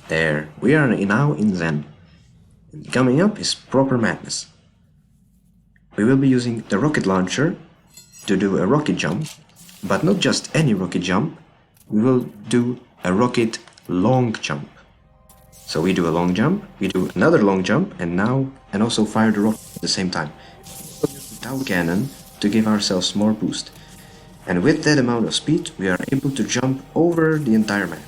There, we are now in Zen. And coming up is proper madness. We will be using the rocket launcher to do a rocket jump, but not just any rocket jump, we will do a rocket long jump. So we do a long jump, we do another long jump, and also fire the rocket at the same time. We'll use the Tau cannon to give ourselves more boost. And with that amount of speed, we are able to jump over the entire map.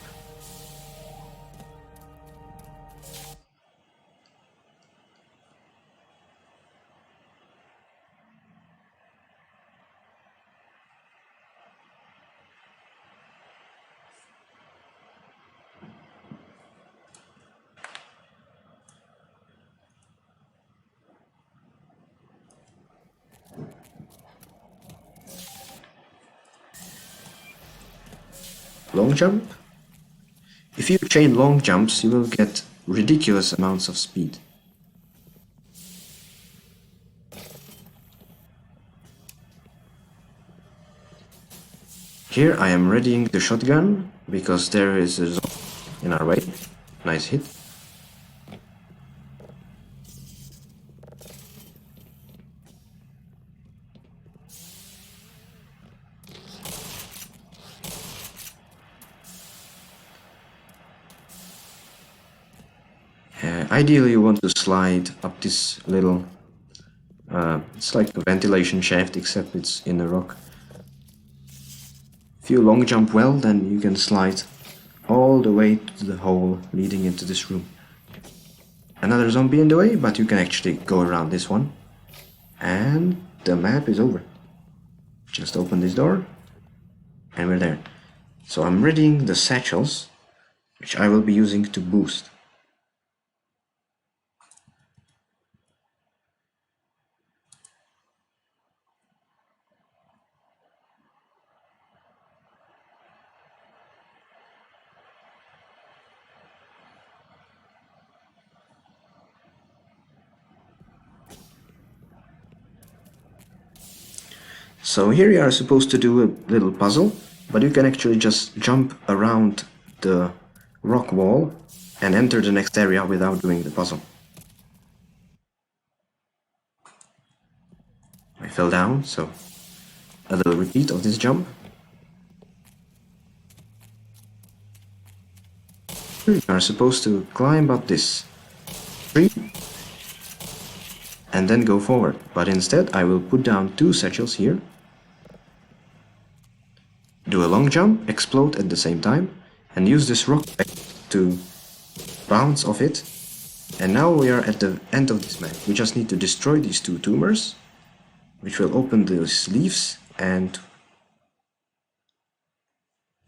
Long jump. If you chain long jumps, you will get ridiculous amounts of speed. Here I am readying the shotgun, because there is a zombie in our way. Nice hit. Ideally you want to slide up this little, it's like a ventilation shaft except it's in a rock. If you long jump well, then you can slide all the way to the hole leading into this room. Another zombie in the way, but you can actually go around this one. And the map is over. Just open this door and we're there. So I'm readying the satchels, which I will be using to boost. So here you are supposed to do a little puzzle, but you can actually just jump around the rock wall and enter the next area without doing the puzzle. I fell down, so a little repeat of this jump. You are supposed to climb up this tree and then go forward, but instead I will put down 2 satchels here. Do a long jump, explode at the same time, and use this rock to bounce off it And now we are at the end of this map. We just need to destroy these two tumors, which will open those leaves, and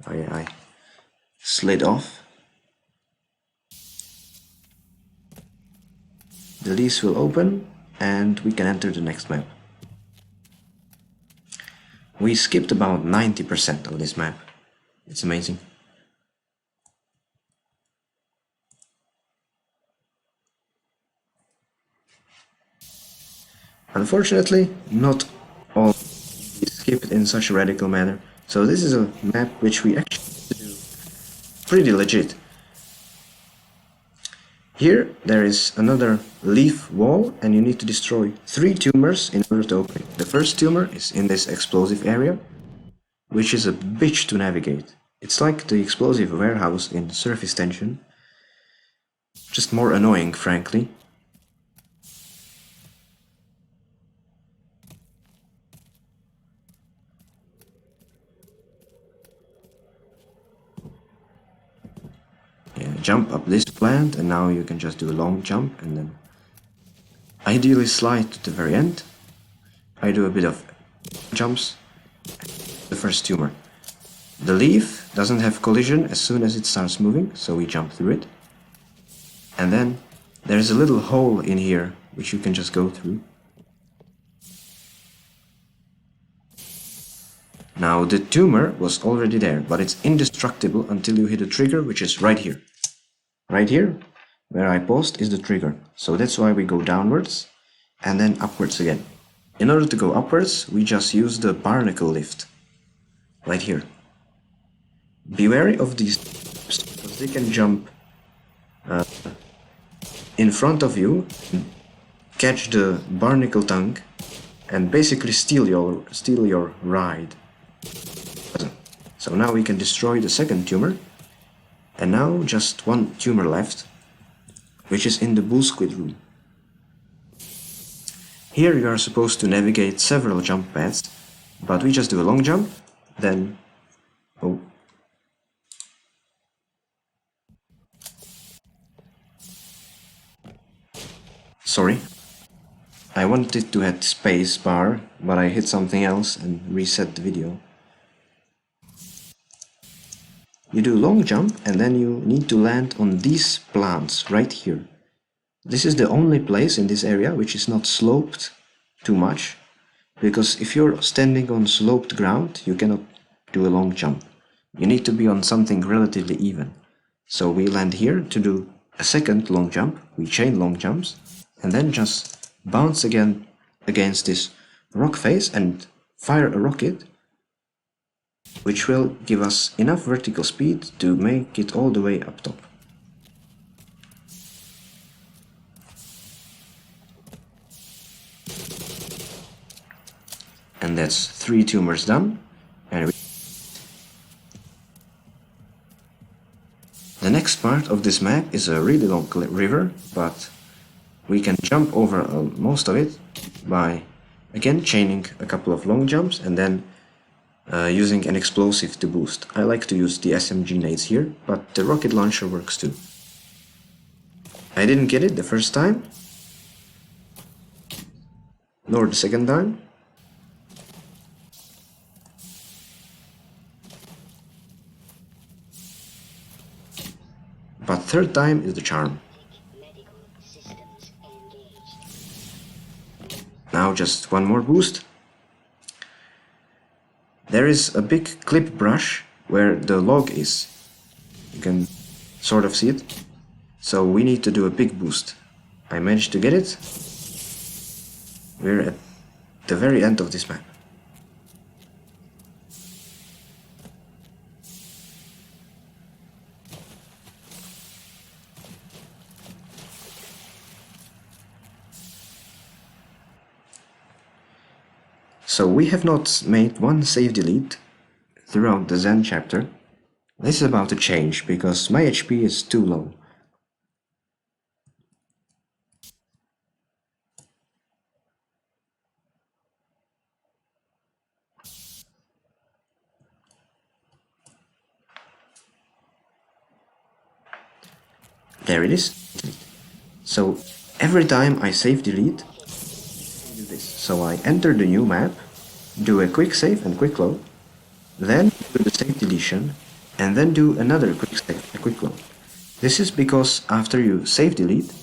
I slid off. The leaves will open and we can enter the next map. We skipped about 90% of this map. It's amazing. Unfortunately, not all is skipped in such a radical manner. So this is a map which we actually do pretty legit. Here there is another leaf wall and you need to destroy 3 tumors in order to open it. The first tumor is in this explosive area, which is a bitch to navigate. It's like the explosive warehouse in Surface Tension, just more annoying, frankly. Yeah, jump up this plant and now you can just do a long jump and then ideally slide to the very end. I do a bit of jumps. The first tumor. The leaf doesn't have collision as soon as it starts moving, so we jump through it. And then there's a little hole in here which you can just go through. Now the tumor was already there, but it's indestructible until you hit a trigger, which is right here. Right here, where I paused, is the trigger. So that's why we go downwards and then upwards again. In order to go upwards, we just use the barnacle lift. Right here. Be wary of these, because they can jump in front of you, catch the barnacle tongue, and basically steal your ride. So now we can destroy the second tumor, and now just one tumor left, which is in the bull squid room. Here you are supposed to navigate several jump paths, but we just do a long jump, then... oh. Sorry. I wanted to hit space bar, but I hit something else and reset the video. You do long jump and then you need to land on these plants right here. This is the only place in this area which is not sloped too much, because if you're standing on sloped ground you cannot do a long jump. You need to be on something relatively even. So we land here to do a second long jump, we chain long jumps, and then just bounce again against this rock face and fire a rocket, which will give us enough vertical speed to make it all the way up top. And that's 3 tumors done. And the next part of this map is a really long river, but we can jump over most of it by again chaining a couple of long jumps and then using an explosive to boost. I like to use the SMG nades here, but the rocket launcher works too. I didn't get it the first time, nor the second time. But third time is the charm. Now just one more boost. There is a big clip brush where the log is. You can sort of see it. So we need to do a big boost. I managed to get it. We're at the very end of this map. So we have not made one save delete throughout the Zen chapter. This is about to change because my HP is too low. There it is. So every time I save delete, I do this. So I enter the new map, do a quick save and quick load, then do the save deletion, and then do another quick save and quick load. This is because after you save delete,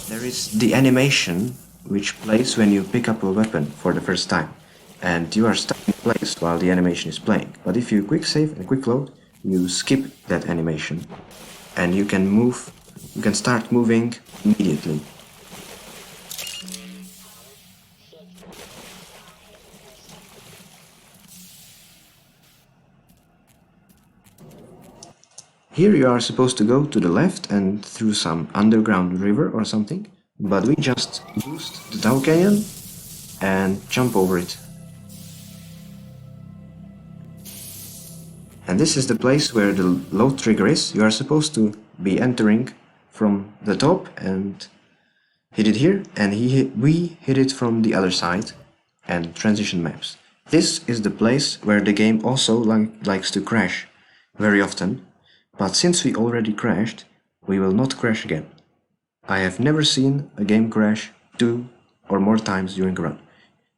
there is the animation which plays when you pick up a weapon for the first time, and you are stuck in place while the animation is playing. But if you quick save and quick load, you skip that animation, and you can start moving immediately. Here you are supposed to go to the left and through some underground river or something, but we just boost the Tau Canyon and jump over it. And this is the place where the load trigger is. You are supposed to be entering from the top and hit it here, and we hit it from the other side and transition maps. This is the place where the game also likes to crash very often. But since we already crashed, we will not crash again. I have never seen a game crash 2 or more times during a run,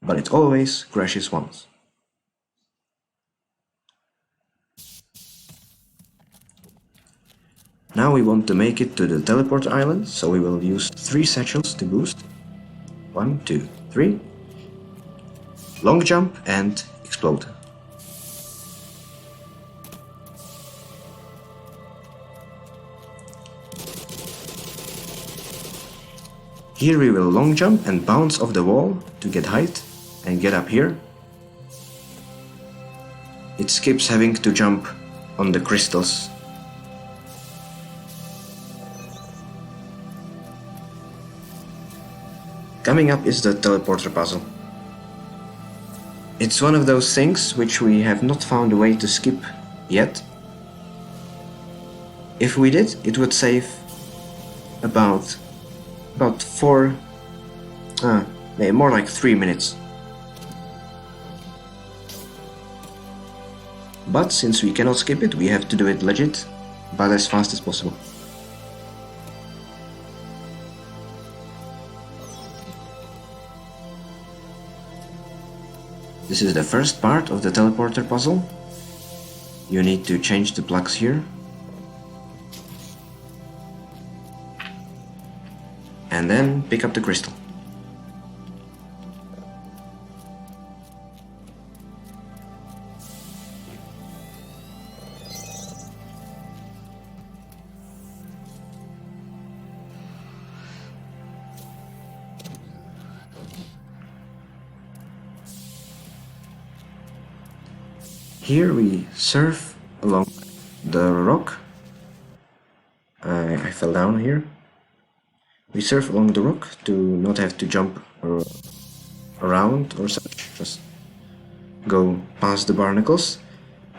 but it always crashes once. Now we want to make it to the teleport island, so we will use 3 satchels to boost. 1, 2, 3. Long jump and explode. Here we will long jump and bounce off the wall to get height and get up here. It skips having to jump on the crystals. Coming up is the teleporter puzzle. It's one of those things which we have not found a way to skip yet. If we did, it would save about 4, maybe more like 3 minutes. But since we cannot skip it, we have to do it legit, but as fast as possible. This is the first part of the teleporter puzzle. You need to change the plugs here. And then pick up the crystal. Here we surf along the rock. I fell down here. We surf along the rock to not have to jump around or such, just go past the barnacles.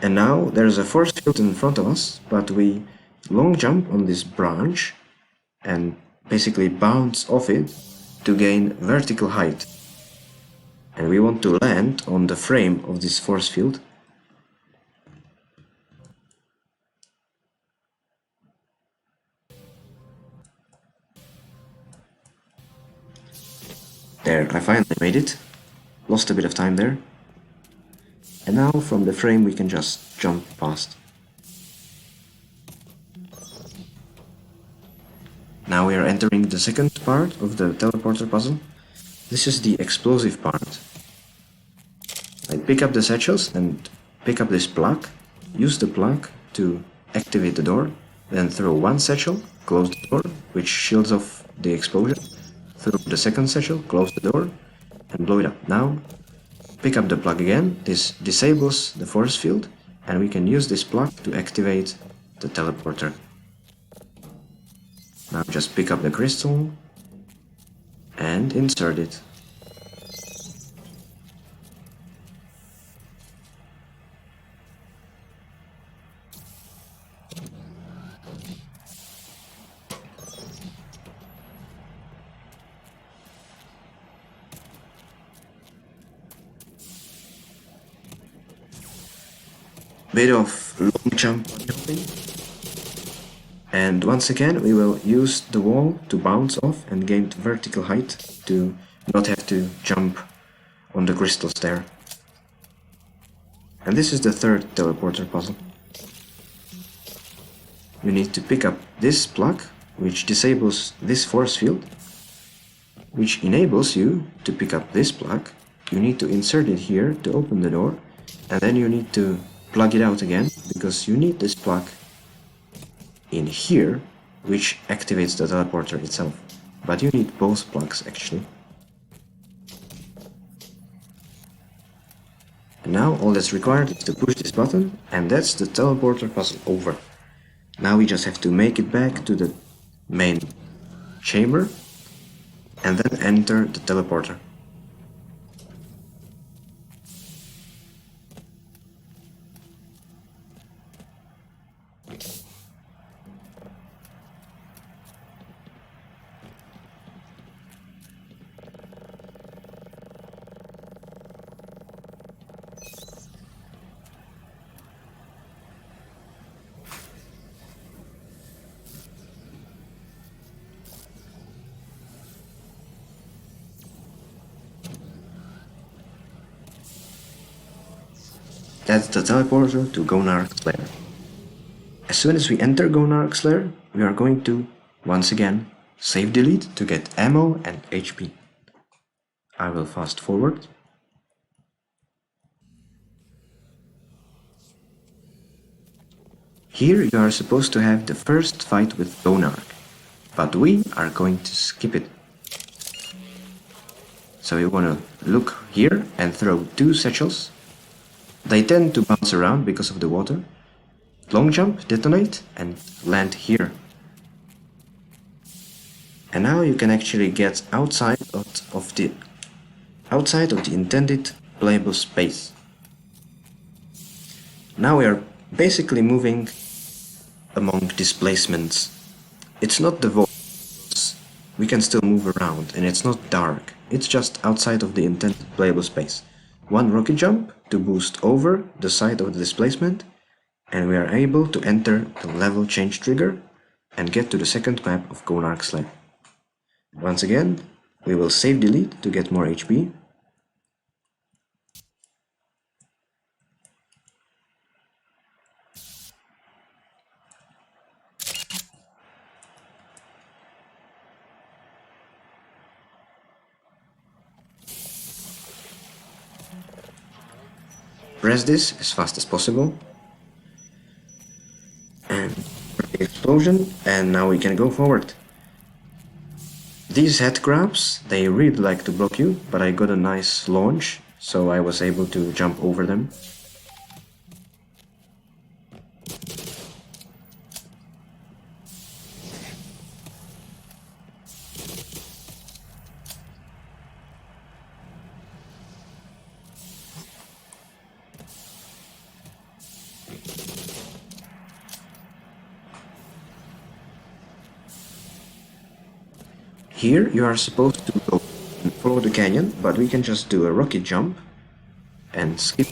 And now there's a force field in front of us, but we long jump on this branch and basically bounce off it to gain vertical height. And we want to land on the frame of this force field. There, I finally made it. Lost a bit of time there. And now from the frame we can just jump past. Now we are entering the second part of the teleporter puzzle. This is the explosive part. I pick up the satchels and pick up this plug. Use the plug to activate the door. Then throw one satchel, close the door, which shields off the explosion. Through the second satchel, close the door, and blow it up. Now, pick up the plug again. This disables the force field, and we can use this plug to activate the teleporter. Now just pick up the crystal and insert it. Bit of long jump jumping. And once again we will use the wall to bounce off and gain vertical height to not have to jump on the crystals there. And this is the third teleporter puzzle. You need to pick up this plug, which disables this force field, which enables you to pick up this plug. You need to insert it here to open the door, and then you need to plug it out again, because you need this plug in here, which activates the teleporter itself. But you need both plugs actually. And now all that's required is to push this button, and that's the teleporter puzzle over. Now we just have to make it back to the main chamber and then enter the teleporter. That's the teleporter to Gonarch's Lair. As soon as we enter Gonarch's Lair, we are going to, once again, save delete to get ammo and HP. I will fast forward. Here you are supposed to have the first fight with Gonarch, but we are going to skip it. So you want to look here and throw 2 satchels. They tend to bounce around because of the water. Long jump, detonate, and land here. And now you can actually get outside of the intended playable space. Now we are basically moving among displacements. It's not the voids. We can still move around, and it's not dark. It's just outside of the intended playable space. 1 rocket jump to boost over the side of the displacement, and we are able to enter the level change trigger and get to the second map of Gonarch's Lair. Once again, we will save delete to get more HP. Press this as fast as possible. And explosion, and now we can go forward. These head crabs, they really like to block you, but I got a nice launch, so I was able to jump over them. Here you are supposed to go and follow the canyon, but we can just do a rocket jump and skip.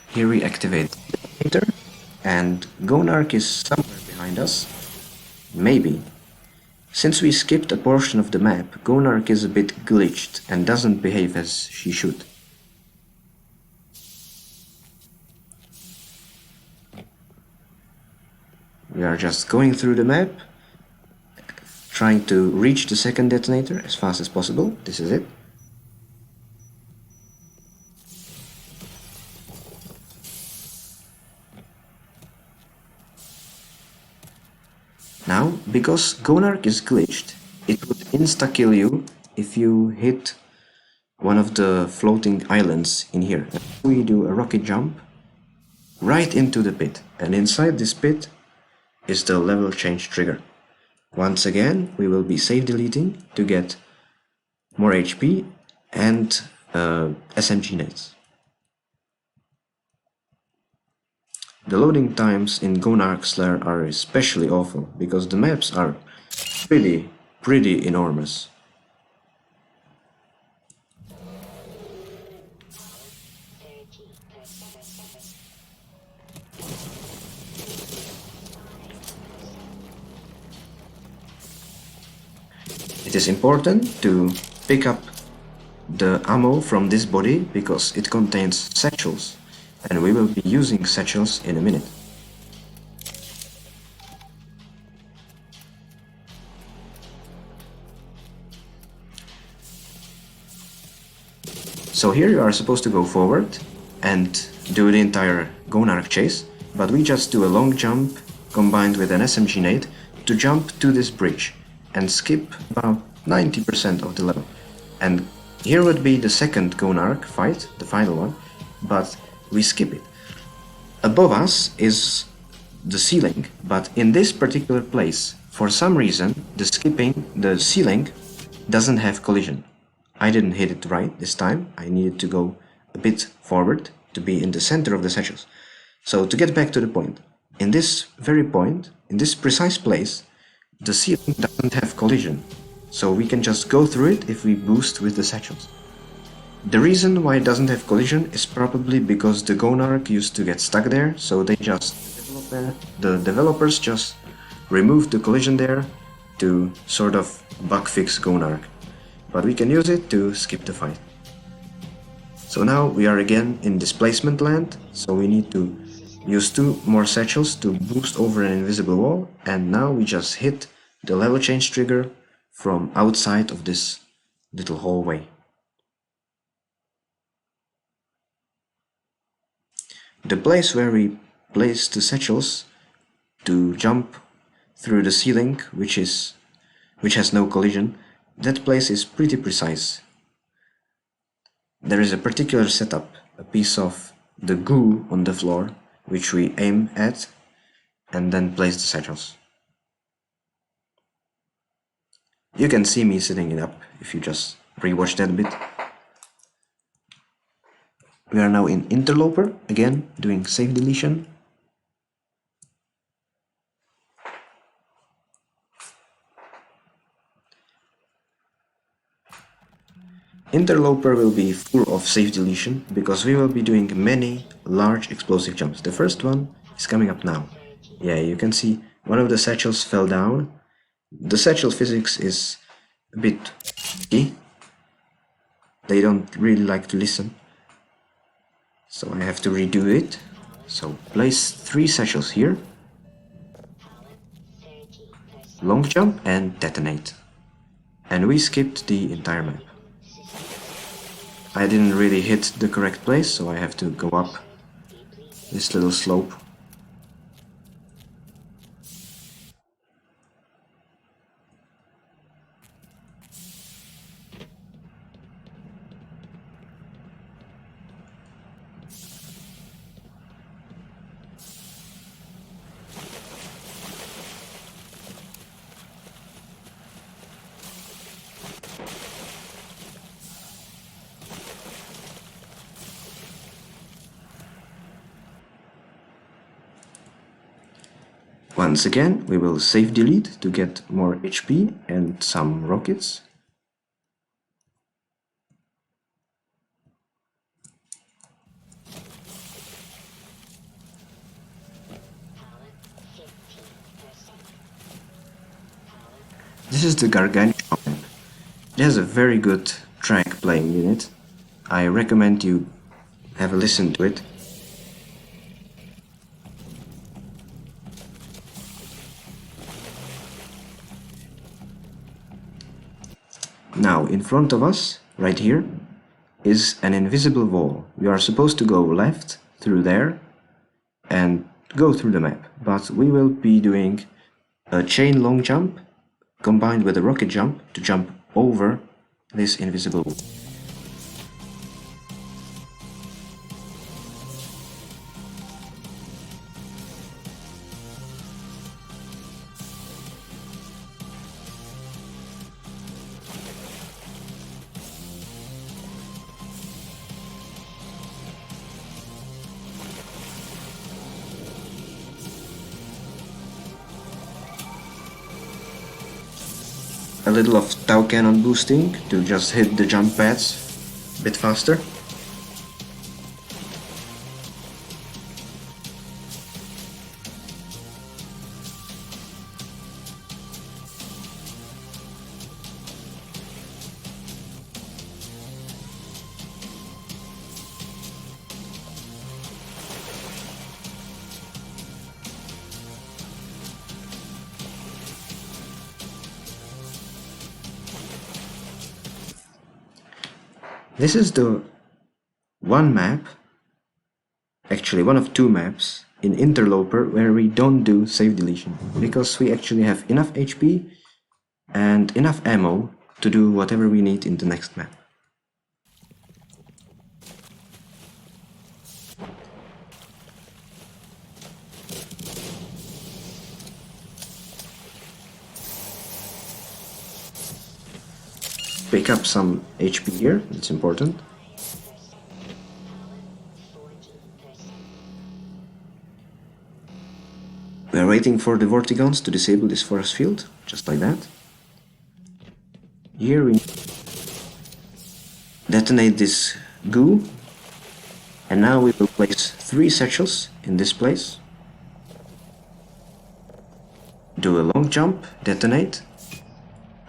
Here we activate the detonator, and Gonarch is somewhere behind us. Maybe. Since we skipped a portion of the map, Gonarch is a bit glitched and doesn't behave as she should. We are just going through the map, trying to reach the second detonator as fast as possible. This is it. Now, because Gonarch is glitched, it would insta-kill you if you hit one of the floating islands in here. We do a rocket jump right into the pit, and inside this pit is the level change trigger. Once again, we will be save deleting to get more HP and SMG nades. The loading times in Gonarch's Lair are especially awful, because the maps are pretty enormous. It is important to pick up the ammo from this body because it contains satchels, and we will be using satchels in a minute. So here you are supposed to go forward and do the entire Gonarch chase, but we just do a long jump combined with an SMG nade to jump to this bridge and skip about 90% of the level. And here would be the second Gonarch fight, the final one, but we skip it. Above us is the ceiling, but in this particular place, for some reason, the ceiling doesn't have collision. I didn't hit it right this time. I needed to go a bit forward to be in the center of the satchels. So to get back to the point, in this very point, in this precise place, the ceiling doesn't have collision. So we can just go through it if we boost with the satchels. The reason why it doesn't have collision is probably because the Gonarch used to get stuck there, so the developers just removed the collision there to sort of bug fix Gonarch. But we can use it to skip the fight. So now we are again in displacement land, so we need to use 2 more satchels to boost over an invisible wall, and now we just hit the level change trigger from outside of this little hallway. The place where we place the satchels to jump through the ceiling, which has no collision, that place is pretty precise. There is a particular setup, a piece of the goo on the floor, which we aim at and then place the satchels. You can see me setting it up if you just rewatch that a bit. We are now in Interloper, again doing save deletion. Interloper will be full of save deletion because we will be doing many large explosive jumps. The first one is coming up now. Yeah, you can see one of the satchels fell down. The satchel physics is a bit tricky. They don't really like to listen. So I have to redo it. So place 3 satchels here. Long jump and detonate. And we skipped the entire map. I didn't really hit the correct place, so I have to go up this little slope. Once again, we will save delete to get more HP and some rockets. This is the Gargantuan. It has a very good track playing unit. I recommend you have a listen to it. Now, in front of us, right here, is an invisible wall. We are supposed to go left through there and go through the map, but we will be doing a chain long jump combined with a rocket jump to jump over this invisible wall. A little of Tau Cannon boosting to just hit the jump pads a bit faster. This is the one map, actually one of two maps in Interloper where we don't do save deletion, because we actually have enough HP and enough ammo to do whatever we need in the next map. Pick up some HP here, it's important. We are waiting for the Vortigons to disable this force field, just like that. Here we detonate this goo, and now we will place 3 satchels in this place. Do a long jump, detonate,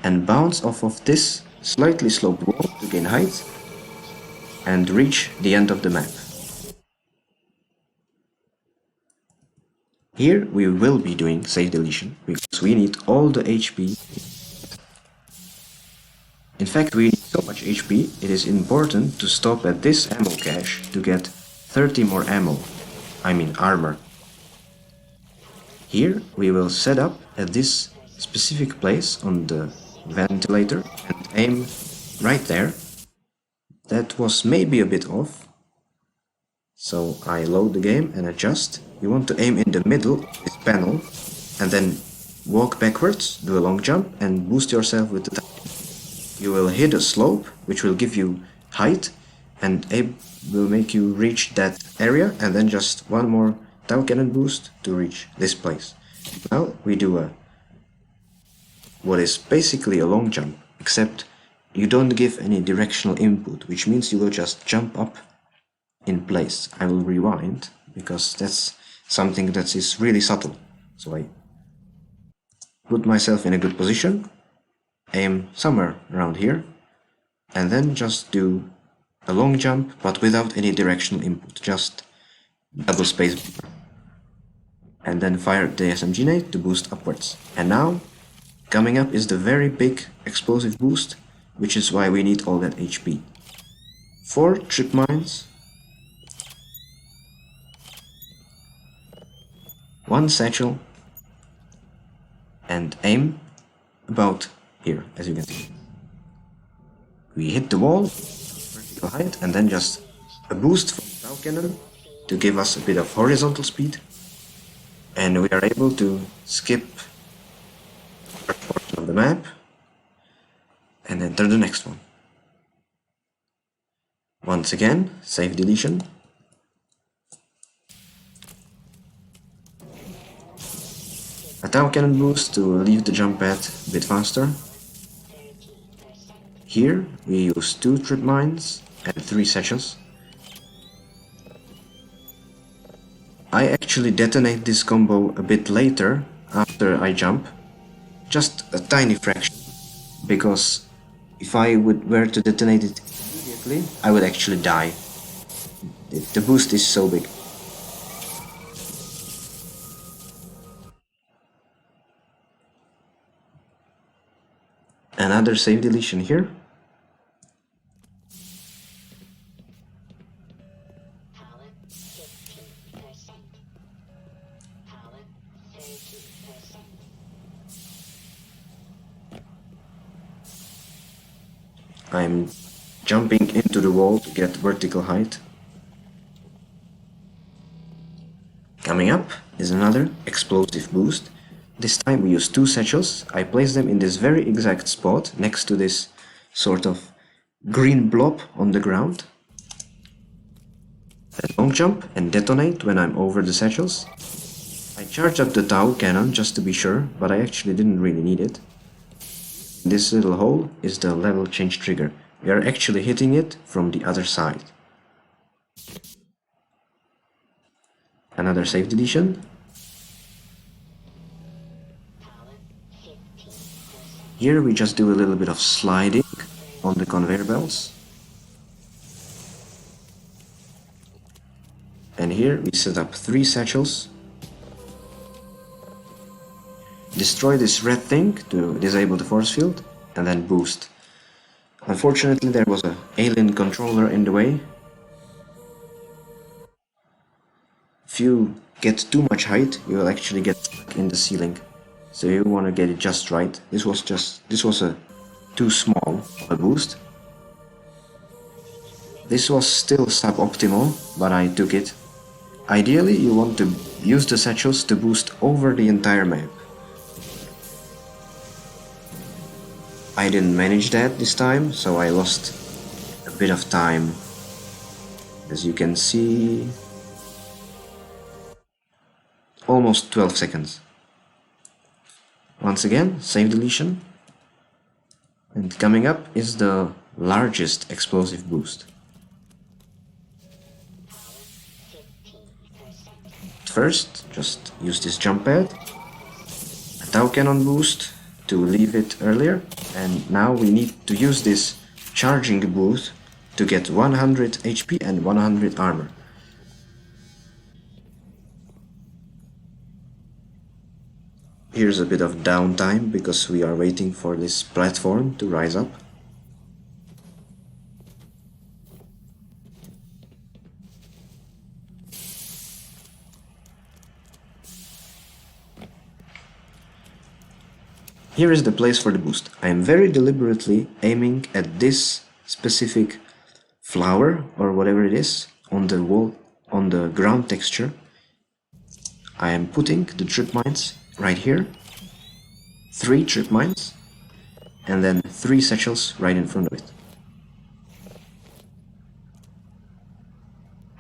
and bounce off of this slightly sloped wall to gain height and reach the end of the map. Here we will be doing save deletion because we need all the HP. In fact, we need so much HP, it is important to stop at this ammo cache to get 30 more ammo, I mean armor. Here we will set up at this specific place on the ventilator and aim right there. That was maybe a bit off, so I load the game and adjust. You want to aim in the middle of this panel and then walk backwards, do a long jump and boost yourself with the time. You will hit a slope which will give you height and will make you reach that area, and then just one more Tau cannon boost to reach this place. Now we do what is basically a long jump, except you don't give any directional input, which means you will just jump up in place. I will rewind, because that's something that is really subtle. So I put myself in a good position, aim somewhere around here, and then just do a long jump, but without any directional input, just double space, and then fire the SMG nade to boost upwards. And now, coming up is the very big explosive boost, which is why we need all that HP. 4 trip mines, 1 satchel, and aim about here, as you can see. We hit the wall, vertical height, and then just a boost from the Tau cannon to give us a bit of horizontal speed, and we are able to skip a portion of the map and enter the next one. Once again, save deletion. A Tau cannon boost to leave the jump pad a bit faster. Here we use 2 trip mines and 3 satchels. I actually detonate this combo a bit later after I jump, just a tiny fraction, because if I were to detonate it immediately, I would actually die. The boost is so big. Another save deletion here. I'm jumping into the wall to get vertical height. Coming up is another explosive boost. This time we use 2 satchels. I place them in this very exact spot next to this sort of green blob on the ground. Then long jump and detonate when I'm over the satchels. I charge up the Tau cannon just to be sure, but I actually didn't really need it. This little hole is the level change trigger. We are actually hitting it from the other side. Another save deletion. Here we just do a little bit of sliding on the conveyor belts. And here we set up 3 satchels. Destroy this red thing to disable the force field, and then boost. Unfortunately, there was an alien controller in the way. If you get too much height, you will actually get stuck in the ceiling. So you want to get it just right. This was a too small of a boost. This was still suboptimal, but I took it. Ideally, you want to use the satchels to boost over the entire map. I didn't manage that this time, so I lost a bit of time. As you can see, almost 12 seconds. Once again, save deletion. And coming up is the largest explosive boost. First, just use this jump pad, a tau cannon boost to leave it earlier, and now we need to use this charging boost to get 100 HP and 100 armor. Here's a bit of downtime because we are waiting for this platform to rise up. Here is the place for the boost. I am very deliberately aiming at this specific flower or whatever it is on the wall, on the ground texture. I am putting the trip mines right here, 3 trip mines, and then 3 satchels right in front of it.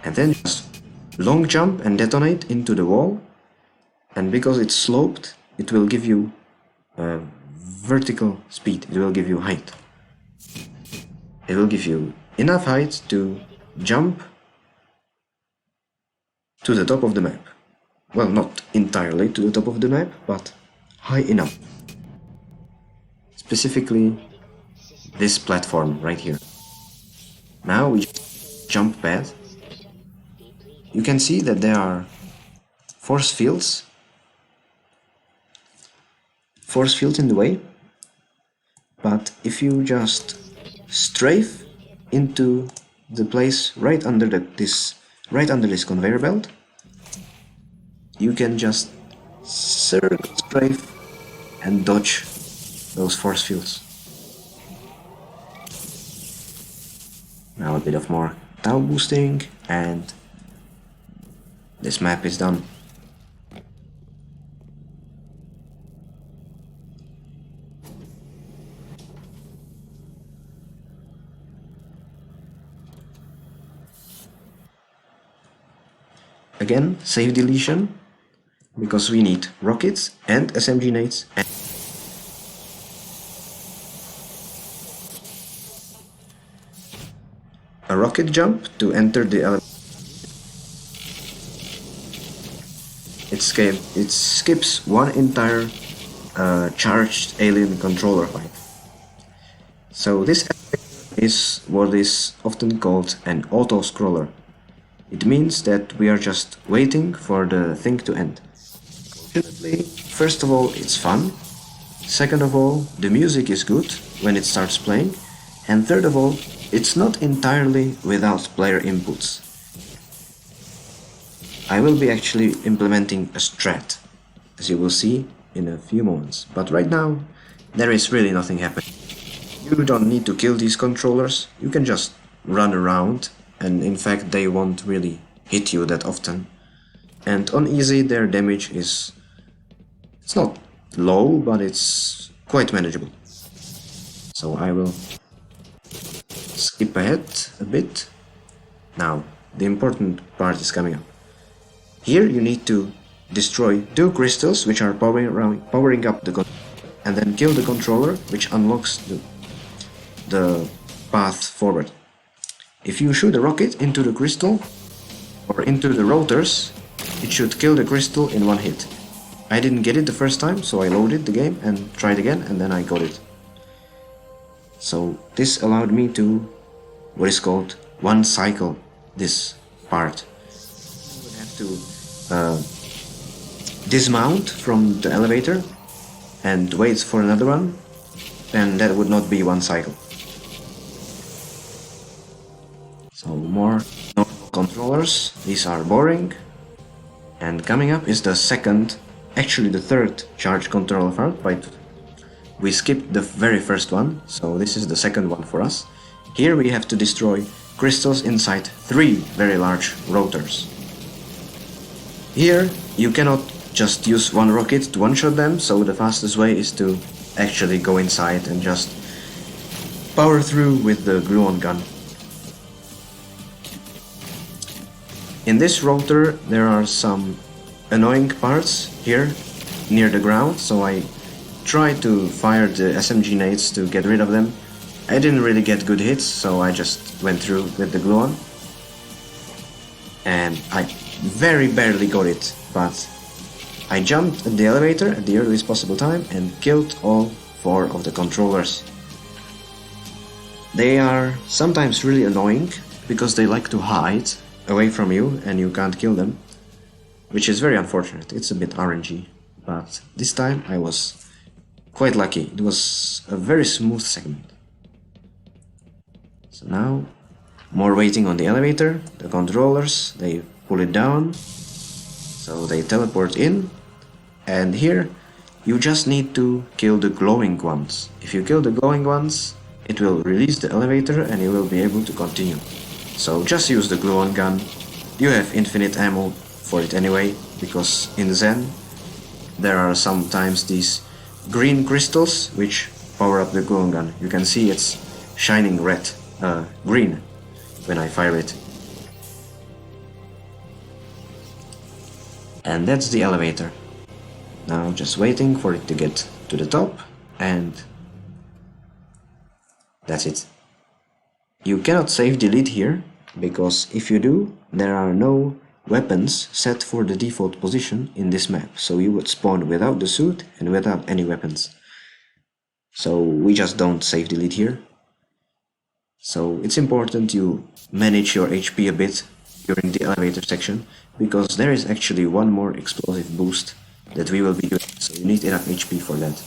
And then just long jump and detonate into the wall, and because it's sloped, it will give you vertical speed, it will give you height. It will give you enough height to jump to the top of the map. Well, not entirely to the top of the map, but high enough. Specifically, this platform right here. Now we jump pad. You can see that there are force fields in the way, but if you just strafe into the place right under this conveyor belt, you can just circle strafe and dodge those force fields. Now a bit of more tau boosting and this map is done. Again, save deletion, because we need rockets and SMG nades and a rocket jump to enter the elevator. It skips one entire charged alien controller fight. So this is what is often called an auto-scroller. It means that we are just waiting for the thing to end. Fortunately, first of all, it's fun. Second of all, the music is good when it starts playing. And third of all, it's not entirely without player inputs. I will be actually implementing a strat, as you will see in a few moments. But right now, there is really nothing happening. You don't need to kill these controllers, you can just run around, and in fact they won't really hit you that often. And on easy their damage is... it's not low, but it's quite manageable. So I will skip ahead a bit. Now, the important part is coming up. Here you need to destroy 2 crystals which are powering up the controller, and then kill the controller, which unlocks the path forward. If you shoot a rocket into the crystal or into the rotors, it should kill the crystal in one hit. I didn't get it the first time, so I loaded the game and tried again, and then I got it. So this allowed me to, what is called, one cycle this part. You would have to dismount from the elevator and wait for another one, and that would not be one cycle. So more normal controllers, these are boring. And coming up is the second, actually the third charge controller part, but we skipped the very first one, so this is the second one for us. Here we have to destroy crystals inside 3 very large rotors. Here you cannot just use one rocket to one-shot them, so the fastest way is to actually go inside and just power through with the gluon gun. In this rotor there are some annoying parts here near the ground, so I tried to fire the SMG nades to get rid of them. I didn't really get good hits, so I just went through with the gluon. And I very barely got it, but I jumped at the elevator at the earliest possible time and killed all 4 of the controllers. They are sometimes really annoying because they like to hide away from you and you can't kill them, which is very unfortunate. It's a bit RNG, but this time I was quite lucky. It was a very smooth segment. So now, more waiting on the elevator. The controllers, they pull it down, so they teleport in, and here you just need to kill the glowing ones. If you kill the glowing ones, it will release the elevator and you will be able to continue. So just use the gluon gun. You have infinite ammo for it anyway, because in Zen there are sometimes these green crystals which power up the gluon gun. You can see it's shining green when I fire it. And that's the elevator. Now just waiting for it to get to the top, and that's it. You cannot save delete here, because if you do, there are no weapons set for the default position in this map, so you would spawn without the suit and without any weapons. So we just don't save delete here. So it's important you manage your HP a bit during the elevator section, because there is actually one more explosive boost that we will be doing, so you need enough HP for that.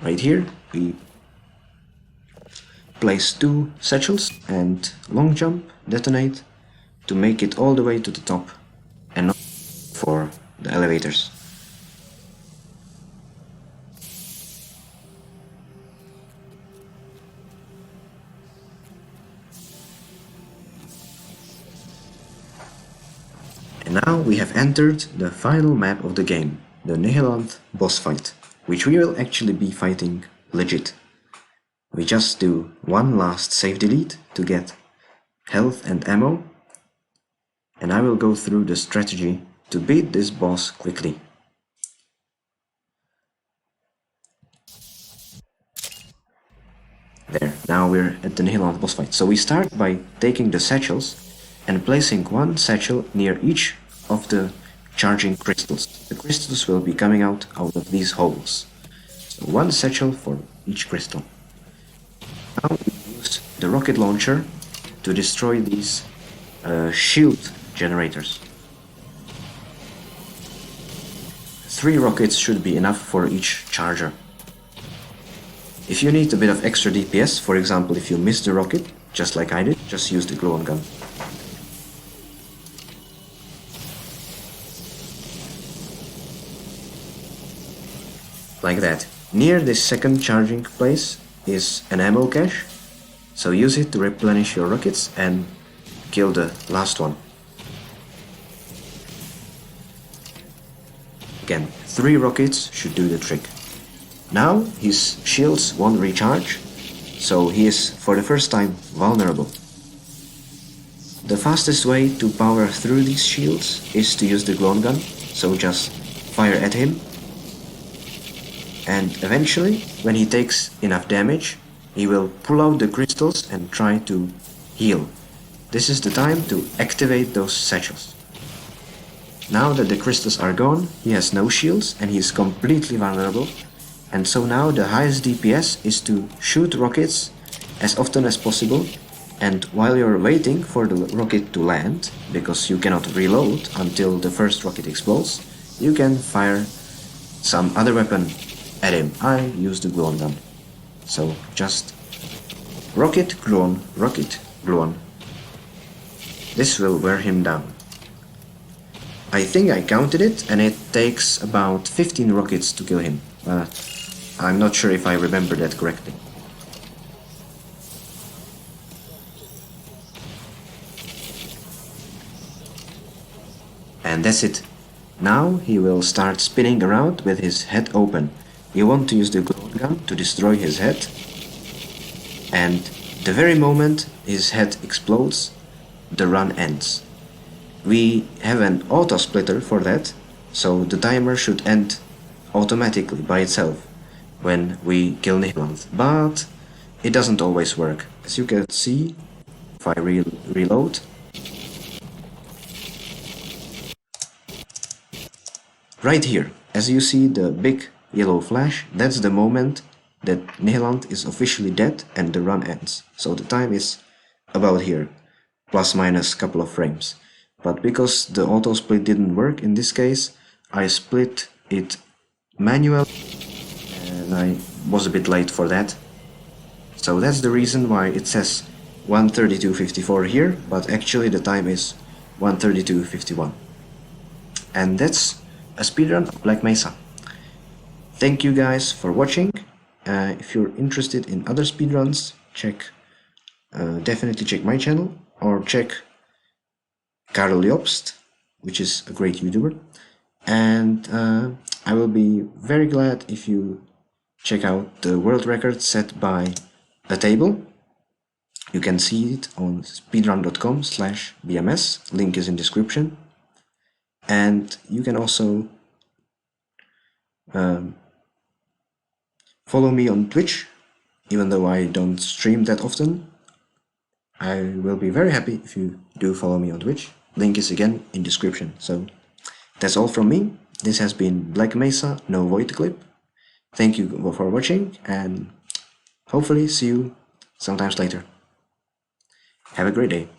Right here we place 2 satchels and long jump, detonate to make it all the way to the top and not for the elevators. And now we have entered the final map of the game, the Nihilanth boss fight, which we will actually be fighting legit. We just do one last save delete to get health and ammo, and I will go through the strategy to beat this boss quickly. There, now we're at the Nihilanth boss fight. So we start by taking the satchels and placing 1 satchel near each of the charging crystals. The crystals will be coming out of these holes. So 1 satchel for each crystal. Now we use the rocket launcher to destroy these shield generators. 3 rockets should be enough for each charger. If you need a bit of extra DPS, for example if you miss the rocket, just like I did, just use the gluon gun. Like that. Near this second charging place is an ammo cache, so use it to replenish your rockets and kill the last one. Again, 3 rockets should do the trick. Now his shields won't recharge, so he is for the first time vulnerable. The fastest way to power through these shields is to use the gluon gun, so just fire at him. And eventually, when he takes enough damage, he will pull out the crystals and try to heal. This is the time to activate those satchels. Now that the crystals are gone, he has no shields and he is completely vulnerable. And so now the highest DPS is to shoot rockets as often as possible, and while you're waiting for the rocket to land, because you cannot reload until the first rocket explodes, you can fire some other weapon at him. I use the glue gun. So just rocket, glue on, rocket, glue on. This will wear him down. I think I counted it, and it takes about 15 rockets to kill him, but I'm not sure if I remember that correctly. And that's it. Now he will start spinning around with his head open. You want to use the glue gun to destroy his head, and the very moment his head explodes, the run ends. We have an auto splitter for that, so the timer should end automatically by itself when we kill Nihilanth, but it doesn't always work. As you can see, if I reload, right here, as you see the big yellow flash, that's the moment that Nihilanth is officially dead and the run ends. So the time is about here, plus minus a couple of frames. But because the auto split didn't work in this case, I split it manually, and I was a bit late for that. So that's the reason why it says 1:32:54 here, but actually the time is 1:32:51. And that's a speedrun of Black Mesa. Thank you guys for watching. If you're interested in other speedruns, definitely check my channel, or check Karel Jobst, which is a great YouTuber, and I will be very glad if you check out the world record set by a table. You can see it on speedrun.com/bms, link is in description, and you can also follow me on Twitch, even though I don't stream that often. I will be very happy if you do follow me on Twitch. Link is again in description. So that's all from me. This has been Black Mesa, NoVoidclip. Thank you for watching, and hopefully see you sometimes later. Have a great day.